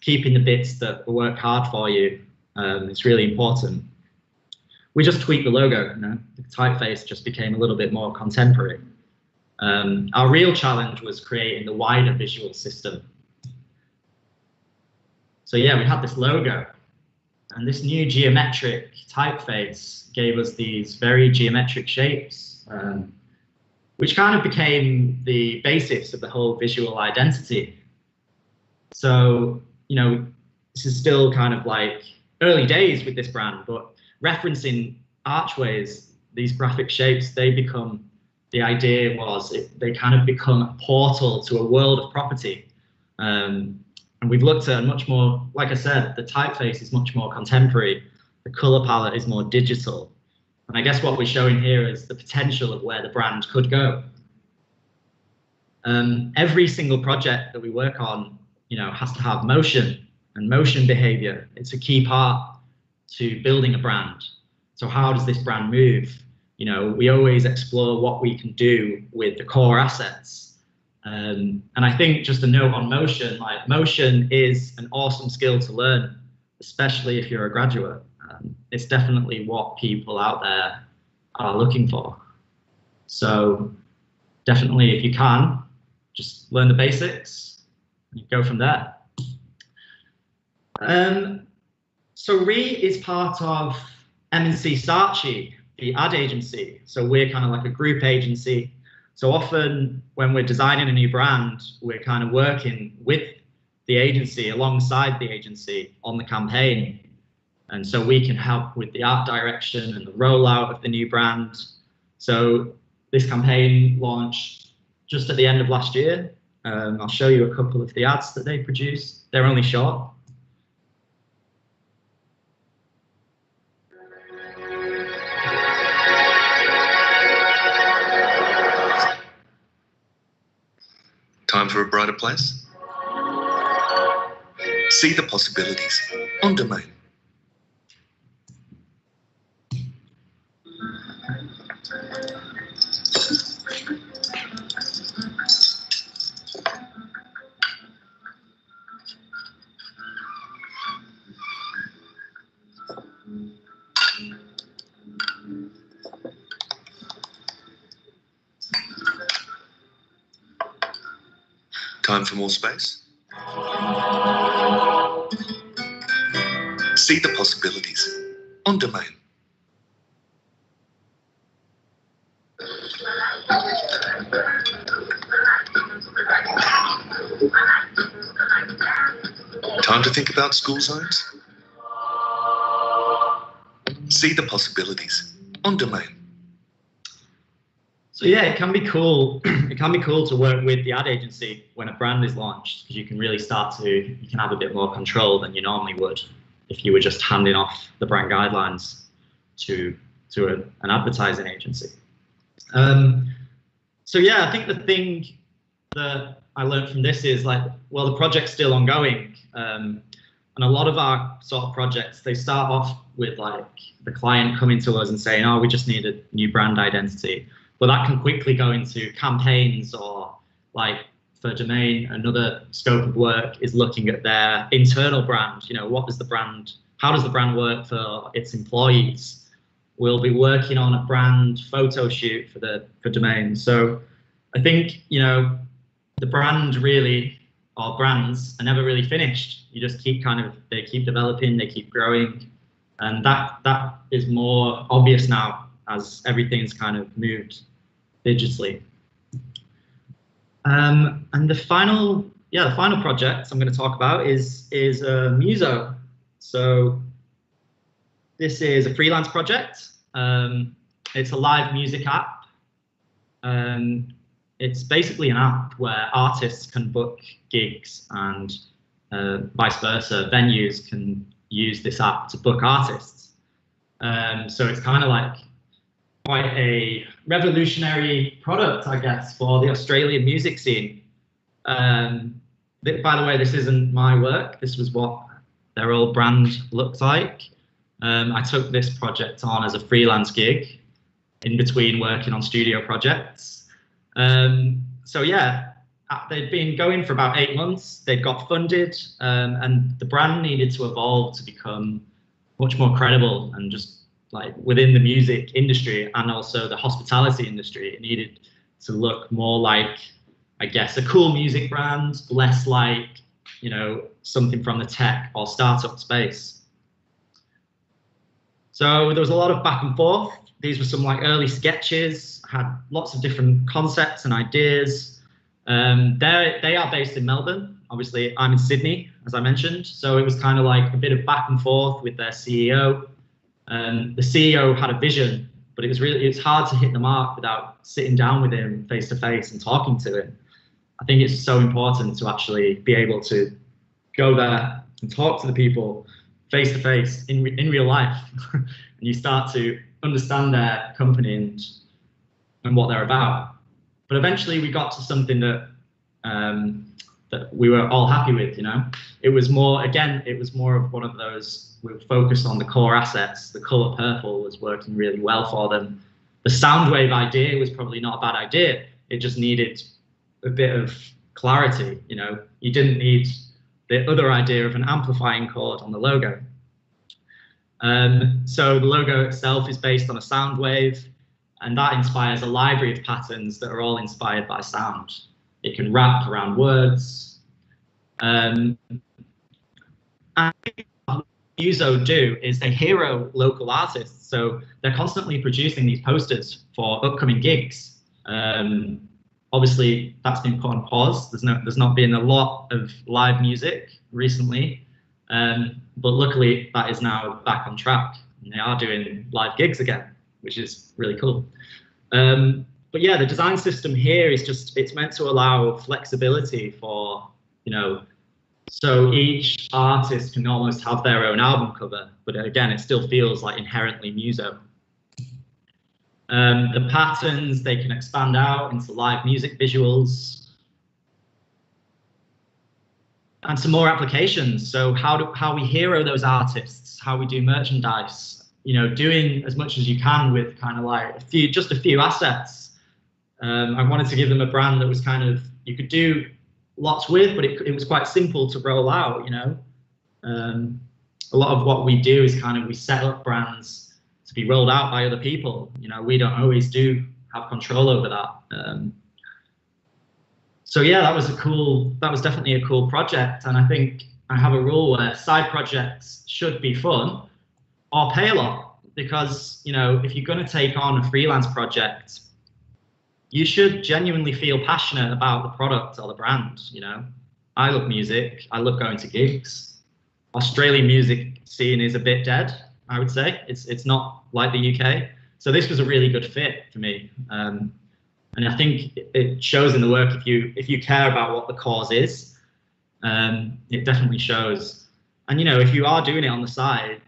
keeping the bits that work hard for you. It's really important. We just tweaked the logo, you know, the typeface just became a little bit more contemporary. Our real challenge was creating the wider visual system. So yeah, we had this logo, and this new geometric typeface gave us these very geometric shapes, which kind of became the basis of the whole visual identity. So, you know, this is still kind of like early days with this brand, but referencing archways, these graphic shapes, they become, the idea was they kind of become a portal to a world of property. And we've looked at much more, like I said, the typeface is much more contemporary, the color palette is more digital. And I guess what we're showing here is the potential of where the brand could go. Every single project that we work on, you know, has to have motion and motion behavior. It's a key part to building a brand. So how does this brand move? You know, we always explore what we can do with the core assets. And I think just a note on motion, like motion is an awesome skill to learn, especially if you're a graduate. It's definitely what people out there are looking for. So definitely, if you can, just learn the basics and go from there. So Re is part of M&C Saatchi, the ad agency. So we're kind of like a group agency. So often when we're designing a new brand, we're kind of working with the agency, alongside the agency on the campaign. And so we can help with the art direction and the rollout of the new brand. So this campaign launched just at the end of last year. I'll show you a couple of the ads that they produced. They're only short. Time for a brighter place? See the possibilities on Domain. Time for more space? See the possibilities on Domain. Time to think about school zones? See the possibilities on Domain. So yeah, it can be cool. It can be cool to work with the ad agency when a brand is launched, because you can really you can have a bit more control than you normally would if you were just handing off the brand guidelines to an advertising agency. So yeah, I think the thing that I learned from this is like, well, the project's still ongoing. And a lot of our sort of projects, they start off with like the client coming to us and saying, oh, we just need a new brand identity. but that can quickly go into campaigns, or like for Domain, another scope of work is looking at their internal brand. You know, what does the brand, how does the brand work for its employees? We'll be working on a brand photo shoot for Domain. So I think, you know, the brand really, or brands are never really finished. You just keep they keep developing, they keep growing. And that is more obvious now as everything's kind of moved digitally. And the final project I'm going to talk about is Muso. So this is a freelance project. It's a live music app. It's basically an app where artists can book gigs, and vice versa, venues can use this app to book artists. So it's kind of like quite a revolutionary product, I guess, for the Australian music scene. By the way, this isn't my work. This was what their old brand looked like. I took this project on as a freelance gig in between working on studio projects. So yeah, they'd been going for about 8 months. They'd got funded, and the brand needed to evolve to become much more credible, and just like within the music industry and also the hospitality industry, it needed to look more like, I guess, a cool music brand, less like, you know, something from the tech or startup space. So there was a lot of back and forth. These were some like early sketches, had lots of different concepts and ideas. They are based in Melbourne. Obviously, I'm in Sydney, as I mentioned. So it was kind of like a bit of back and forth with their CEO. The CEO had a vision, but it's hard to hit the mark without sitting down with him face to face and talking to him. I think it's so important to actually be able to go there and talk to the people face to face in real life, and you start to understand their company and what they're about. But eventually we got to something that that we were all happy with. You know, it was more of one of those. We were focused on the core assets. The color purple was working really well for them. The Soundwave idea was probably not a bad idea. It just needed a bit of clarity. You know, you didn't need the other idea of an amplifying chord on the logo. So the logo itself is based on a sound wave, and that inspires a library of patterns that are all inspired by sound. It can wrap around words. And what Muso do is they hero local artists. So they're constantly producing these posters for upcoming gigs. Obviously, that's been put on pause. There's not been a lot of live music recently, but luckily that is now back on track, and they are doing live gigs again, which is really cool. But yeah, the design system here is it's meant to allow flexibility for, you know, so each artist can almost have their own album cover, but again, it still feels like inherently Muso. The patterns, they can expand out into live music visuals and some more applications. So how we hero those artists, how we do merchandise, you know, doing as much as you can with kind of like just a few assets. I wanted to give them a brand that was kind of, you could do lots with, but it was quite simple to roll out, you know. A lot of what we do is kind of, we set up brands to be rolled out by other people. You know, we don't always have control over that. So yeah, that was definitely a cool project. And I think I have a rule where side projects should be fun or pay a lot, because, you know, if you're going to take on a freelance project, you should genuinely feel passionate about the product or the brand. You know, I love music. I love going to gigs. Australian music scene is a bit dead, I would say. It's not like the UK. So this was a really good fit for me. And I think it shows in the work. If you care about what the cause is, it definitely shows. And, you know, if you are doing it on the side,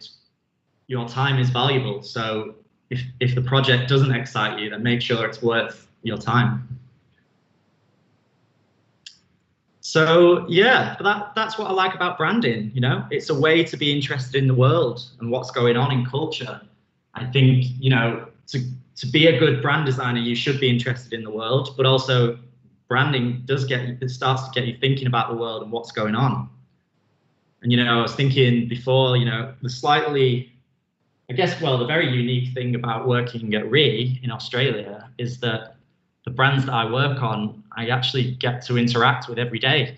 your time is valuable. So if the project doesn't excite you, then make sure it's worth your time. So yeah, that's what I like about branding. You know, it's a way to be interested in the world and what's going on in culture. I think, you know, to be a good brand designer, you should be interested in the world, but also branding starts to get you thinking about the world and what's going on. And, I was thinking before, the very unique thing about working at RE in Australia is that the brands that I work on, I actually get to interact with every day,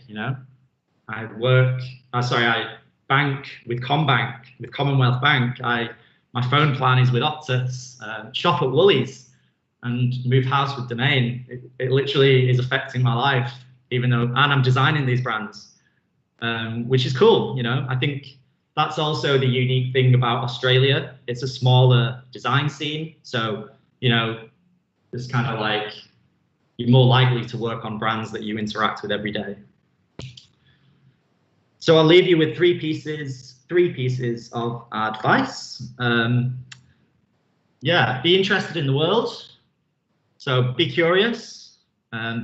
I bank with Combank, with Commonwealth Bank. My phone plan is with Optus, shop at Woolies, and move house with Domain. It literally is affecting my life, and I'm designing these brands, which is cool. I think that's also the unique thing about Australia. It's a smaller design scene, so it's kind of like you're more likely to work on brands that you interact with every day. So I'll leave you with three pieces of advice. Be interested in the world. So be curious,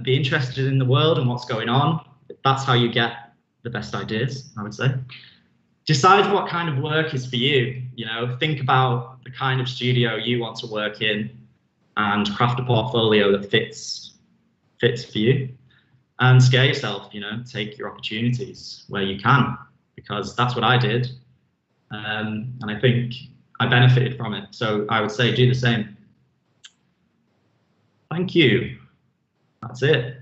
be interested in the world and what's going on. That's how you get the best ideas, I would say. Decide what kind of work is for you. Think about the kind of studio you want to work in and craft a portfolio that fits for you. And scare yourself, take your opportunities where you can, because that's what I did. And I think I benefited from it. So I would say do the same. Thank you. That's it.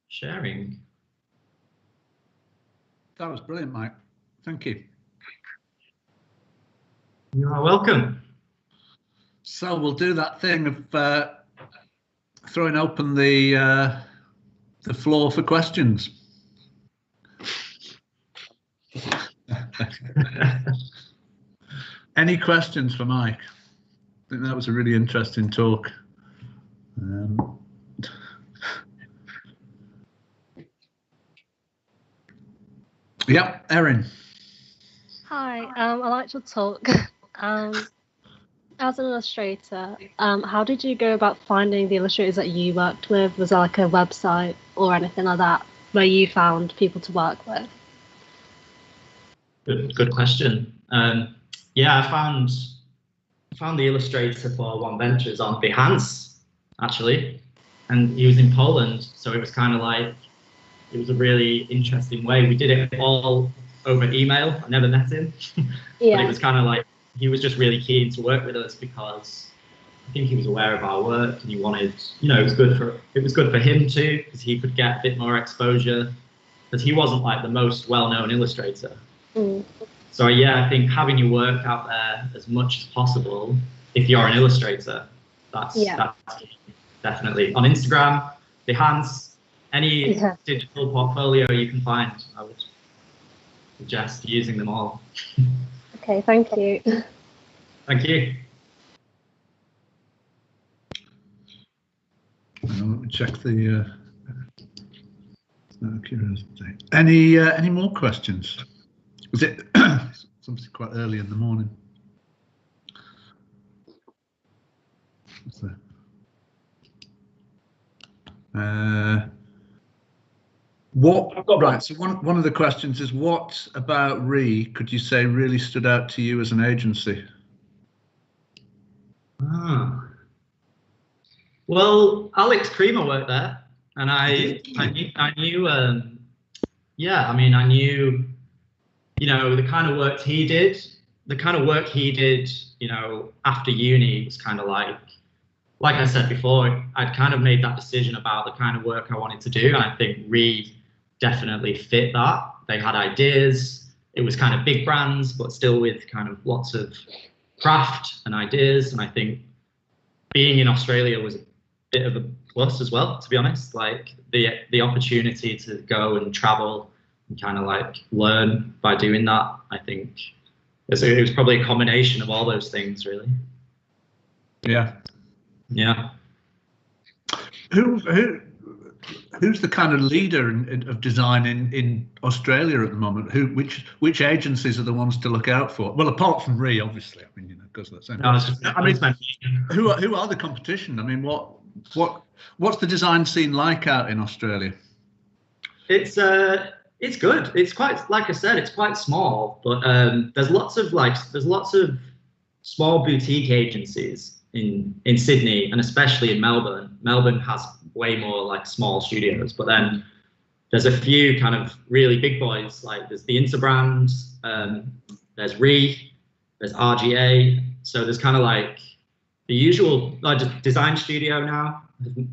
Sharing. That was brilliant, Mike. Thank you. You are welcome. So we'll do that thing of throwing open the floor for questions. Any questions for Mike? I think that was a really interesting talk. Yeah, Erin. Hi, I like to talk. As an illustrator, how did you go about finding the illustrators that you worked with? Was there like a website or anything like that where you found people to work with? Good question. I found the illustrator for One Ventures on Behance, actually, and he was in Poland, so it was kind of like, it was a really interesting way. We did it all over email. I never met him, Yeah. But it was kind of like, he was just really keen to work with us because I think he was aware of our work and he wanted, it was good for him too, because he could get a bit more exposure, because he wasn't like the most well-known illustrator. Mm. So I think having your work out there as much as possible, if you're an illustrator, that's definitely on Instagram, Behance, any digital portfolio you can find. I would suggest using them all. Okay, thank you. Thank you. Let me check the curiosity. Any more questions? Was it? It's obviously quite early in the morning. What's that? Right, so one of the questions is, what about RE could you say really stood out to you as an agency? Well, Alex Creamer worked there, and I knew the kind of work he did, after uni was kind of like I said before, I'd kind of made that decision about the kind of work I wanted to do, and I think RE definitely fit that. They had ideas. It was kind of big brands, but still with kind of lots of craft and ideas. And I think being in Australia was a bit of a plus as well, to be honest. Like the opportunity to go and travel and kind of like learn by doing that. I think it was probably a combination of all those things, really. Yeah. Yeah. Who's the kind of leader of design in Australia at the moment? Which agencies are the ones to look out for? Well, apart from RE, obviously. I mean, goes without saying. No, I mean, who are the competition? I mean, What's the design scene like out in Australia? It's good. It's quite, like I said, it's quite small, but there's lots of small boutique agencies in Sydney, and especially in Melbourne. Melbourne has way more like small studios, but then there's a few kind of really big boys. Like there's the Interbrands, there's there's RGA. So there's kind of like the usual design studio now.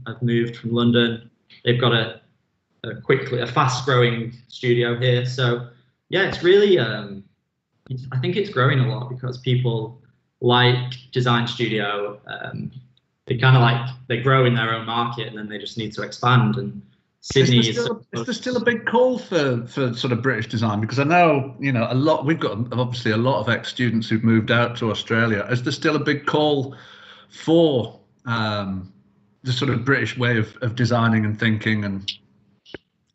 I've moved from London. They've got a fast-growing studio here. So yeah, it's really I think it's growing a lot because people like design studio. They kind of like they grow in their own market, and then they just need to expand. And Sydney is there still a big call for sort of British design? Because I know, you know, we've got obviously a lot of ex-students who've moved out to Australia. Is there still a big call for the sort of British way of designing and thinking? And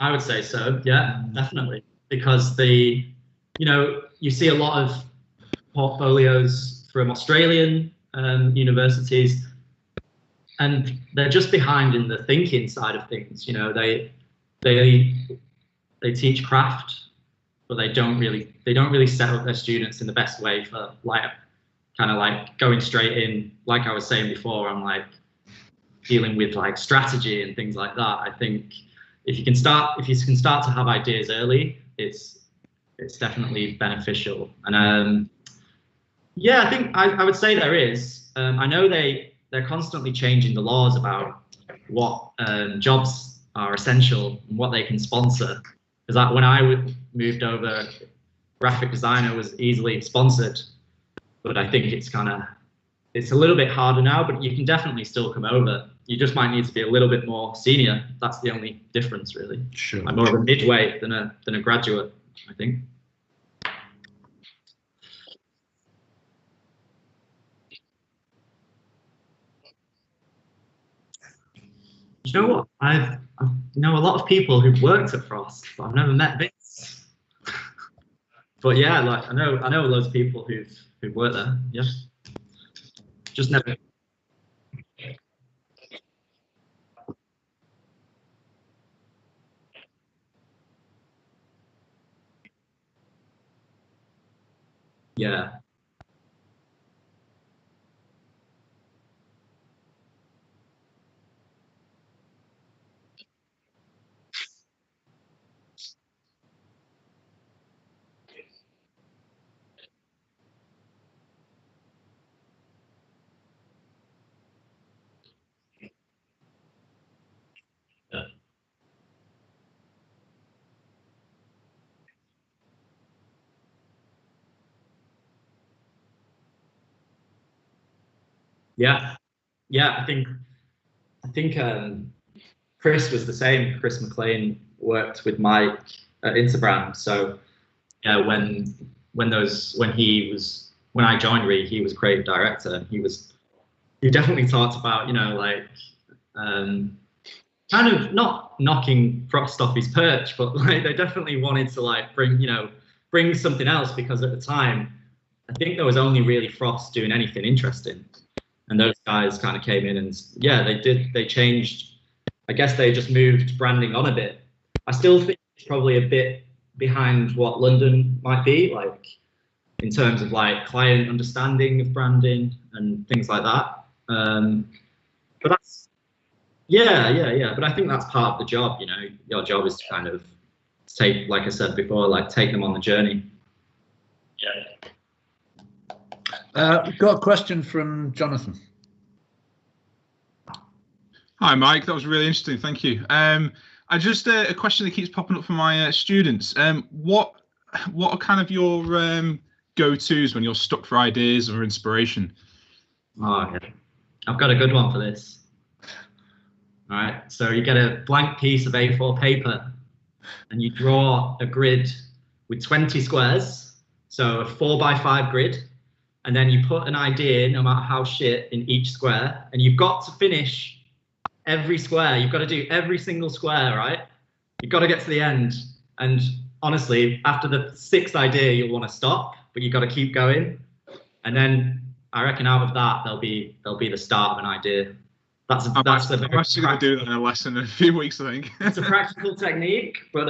I would say so, yeah, definitely, because you see a lot of portfolios from Australian universities, and they're just behind in the thinking side of things. You know, they teach craft, but they don't really set up their students in the best way for kind of like going straight in. Like I was saying before, I'm like dealing with like strategy and things like that. I think if you can start to have ideas early, it's definitely beneficial. And yeah, I think I would say there is. I know they're constantly changing the laws about what jobs are essential and what they can sponsor. Because like when I moved over, graphic designer was easily sponsored, but I think it's a little bit harder now. But you can definitely still come over. You just might need to be a little bit more senior. That's the only difference, really. Sure. Like more of a midway than a graduate, I think. You know what? I know a lot of people who've worked at Frost, but I've never met Vince. But yeah, like I know loads of people who've worked there. Yeah, just never. Yeah, yeah, yeah, yeah. I think Chris was the same. Chris McLean worked with Mike at Interbrand. So yeah, when I joined he was creative director. He definitely talked about, you know, like kind of not knocking Frost off his perch, but like they definitely wanted to like bring something else, because at the time I think there was only really Frost doing anything interesting, and those guys kind of came in and yeah, they changed. I guess they just moved branding on a bit. I still think it's probably a bit behind what London might be like in terms of like client understanding of branding and things like that. But that's yeah. But I think that's part of the job. You know, your job is to kind of take, like I said before, like take them on the journey. Yeah. Got a question from Jonathan. Hi, Mike. That was really interesting. Thank you. I just a question that keeps popping up for my students. What are kind of your go-tos when you're stuck for ideas or inspiration? Oh, okay. I've got a good one for this. All right. So you get a blank piece of A4 paper and you draw a grid with 20 squares. So a 4x5 grid. And then you put an idea, no matter how shit, in each square. And you've got to finish every square. You've got to do every single square, right? You've got to get to the end. And honestly, after the 6th idea, you'll want to stop, but you've got to keep going. And then I reckon out of that, there'll be the start of an idea. That's I'm actually going to do that in a lesson in a few weeks, I think. It's a practical technique, but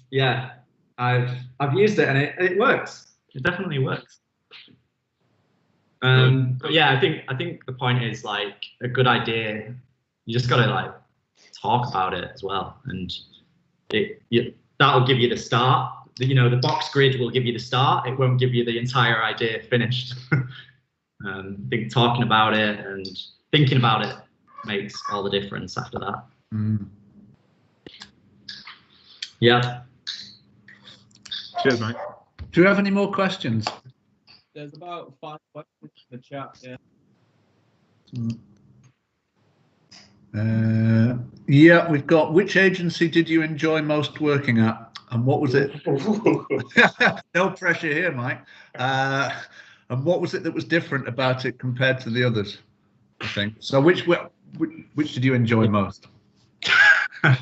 yeah, I've used it and it works. It definitely works. But yeah, I think the point is like a good idea. You just got to like talk about it as well, and that'll give you the start. The box grid will give you the start. It won't give you the entire idea finished. I think talking about it and thinking about it makes all the difference after that. Yeah. Cheers, mate. Do you have any more questions? There's about 5 questions in the chat. Yeah. Yeah, we've got, which agency did you enjoy most working at, and what was it? No pressure here, Mike. And what was it that was different about it compared to the others, I think? So which did you enjoy most? And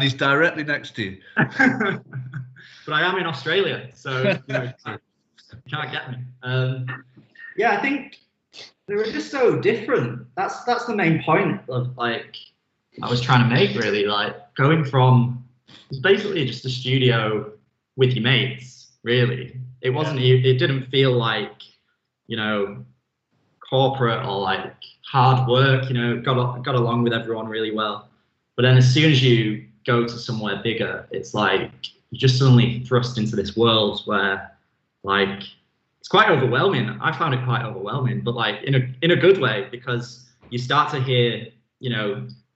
he's directly next to you. But I am in Australia, so you can't get me. Yeah, I think they were just so different. That's the main point of like I was trying to make, really. Like going from, it's basically just a studio with your mates, really. It wasn't. It didn't feel like, corporate or like hard work. Got along with everyone really well. But then as soon as you go to somewhere bigger, it's like you're just suddenly thrust into this world where like it's quite overwhelming. I found it quite overwhelming, but like in a good way, because you start to hear,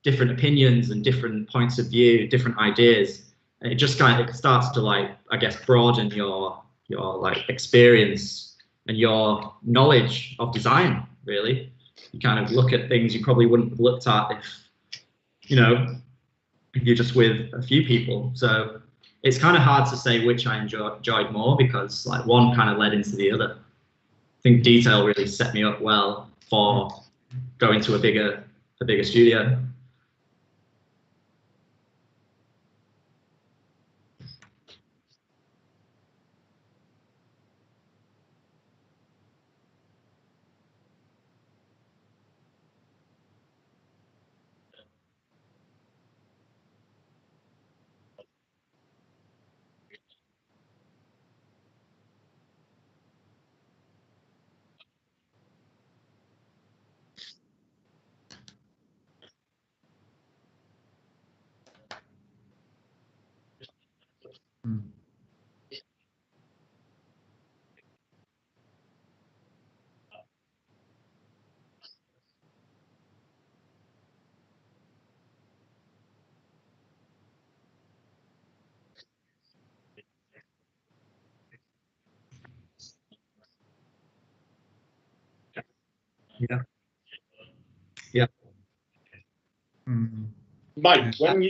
different opinions and different points of view, different ideas. And it just it starts to like, I guess, broaden your like experience and your knowledge of design, really. You kind of look at things you probably wouldn't have looked at if you're just with a few people. So it's kind of hard to say which I enjoyed more, because like one kind of led into the other. I think detail really set me up well for going to a bigger studio. Yeah. Yeah. Mike, when you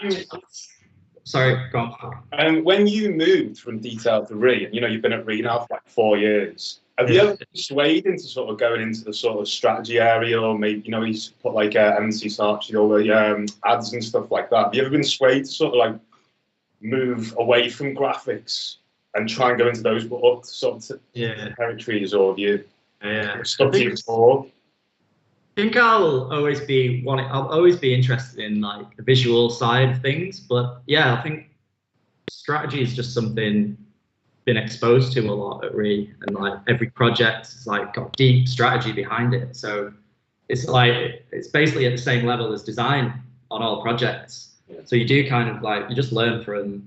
Sorry, go on. when you moved from detail to re, and you've been at re now for like 4 years, have you ever been swayed into sort of going into the sort of strategy area, or maybe he's put like MC search, all the ads and stuff like that? Have you ever been swayed to sort of like move away from graphics and try and go into those sort of territories, or have you stuck to your core? I think I'll always be interested in like the visual side of things, but yeah, I think strategy is just something been exposed to a lot at Re, and like every project has like got deep strategy behind it. So it's basically at the same level as design on all projects. So you do kind of like, you just learn from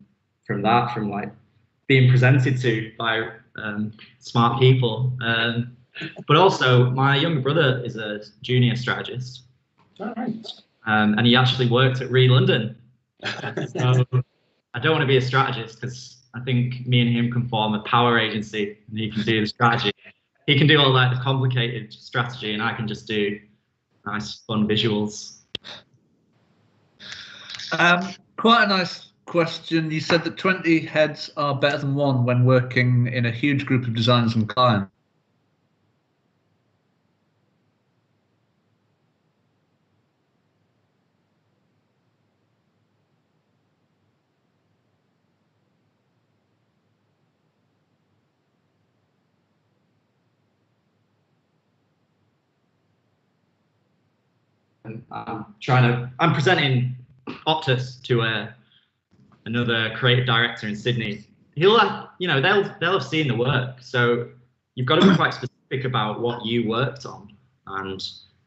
that, from like being presented to by smart people. But also, my younger brother is a junior strategist, and he actually worked at Re London. So I don't want to be a strategist, because I think me and him can form a power agency, and he can do the strategy. He can do all like the complicated strategy, and I can just do nice, fun visuals. Quite a nice question. You said that 20 heads are better than one when working in a huge group of designers and clients. and I'm presenting Optus to another creative director in Sydney. They'll have seen the work. So you've got to be quite specific about what you worked on and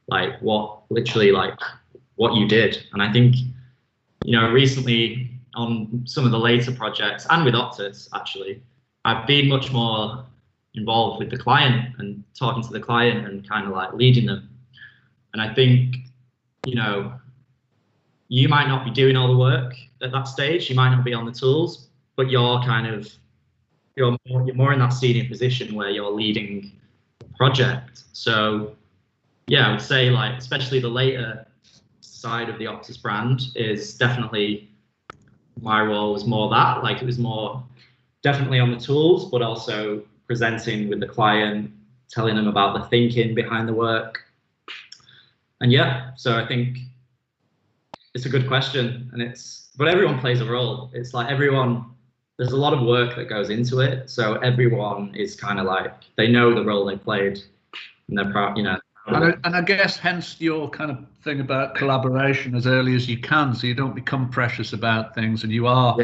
like what you did. And I think, recently on some of the later projects and with Optus, actually, I've been much more involved with the client and talking to the client and kind of like leading them. And I think, you might not be doing all the work at that stage. You might not be on the tools, but you're more in that senior position where you're leading the project. So yeah, I would say like, especially the later side of the Optus brand is definitely, my role was more that, like it was more definitely on the tools, but also presenting with the client, telling them about the thinking behind the work. And yeah, so I think it's a good question, but everyone plays a role. It's like there's a lot of work that goes into it. So everyone is kind of like, they know the role they played and they're proud, And I guess hence your kind of thing about collaboration as early as you can, so you don't become precious about things and you are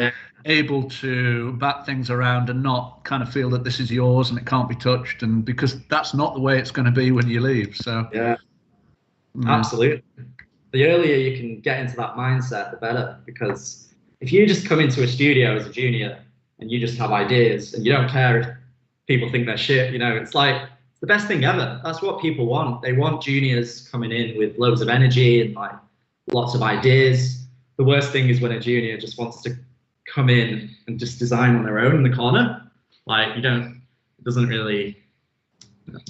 able to bat things around and not kind of feel that this is yours and it can't be touched, and because that's not the way it's going to be when you leave. So absolutely. The earlier you can get into that mindset, the better, because if you just come into a studio as a junior and you just have ideas and you don't care if people think they're shit, it's like the best thing ever. That's what people want. They want juniors coming in with loads of energy and like lots of ideas. The worst thing is when a junior just wants to come in and just design on their own in the corner. Like no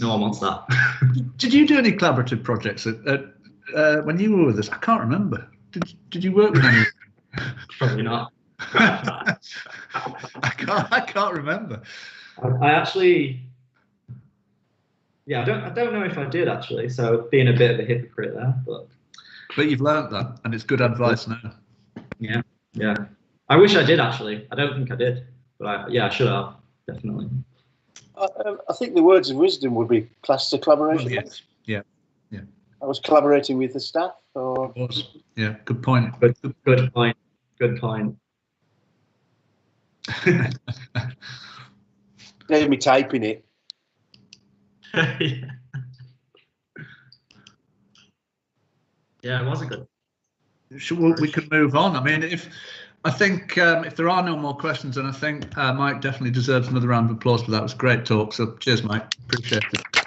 one wants that. Did you do any collaborative projects when you were with us? I can't remember. Did you work with any? Probably not. I can't remember. I actually, I don't know if I did actually. So being a bit of a hypocrite there, but you've learned that, and it's good advice now. Yeah. I wish I did actually. I don't think I did, but I should have definitely. I think the words of wisdom would be classed as collaboration. Well, yes. Yeah. I was collaborating with the staff. Or... Yeah, good point. Good point. Good point. There's me typing it. Yeah, it was a good. We could move on. I mean, if there are no more questions, then I think Mike definitely deserves another round of applause for that. It was a great talk. So cheers, Mike. Appreciate it.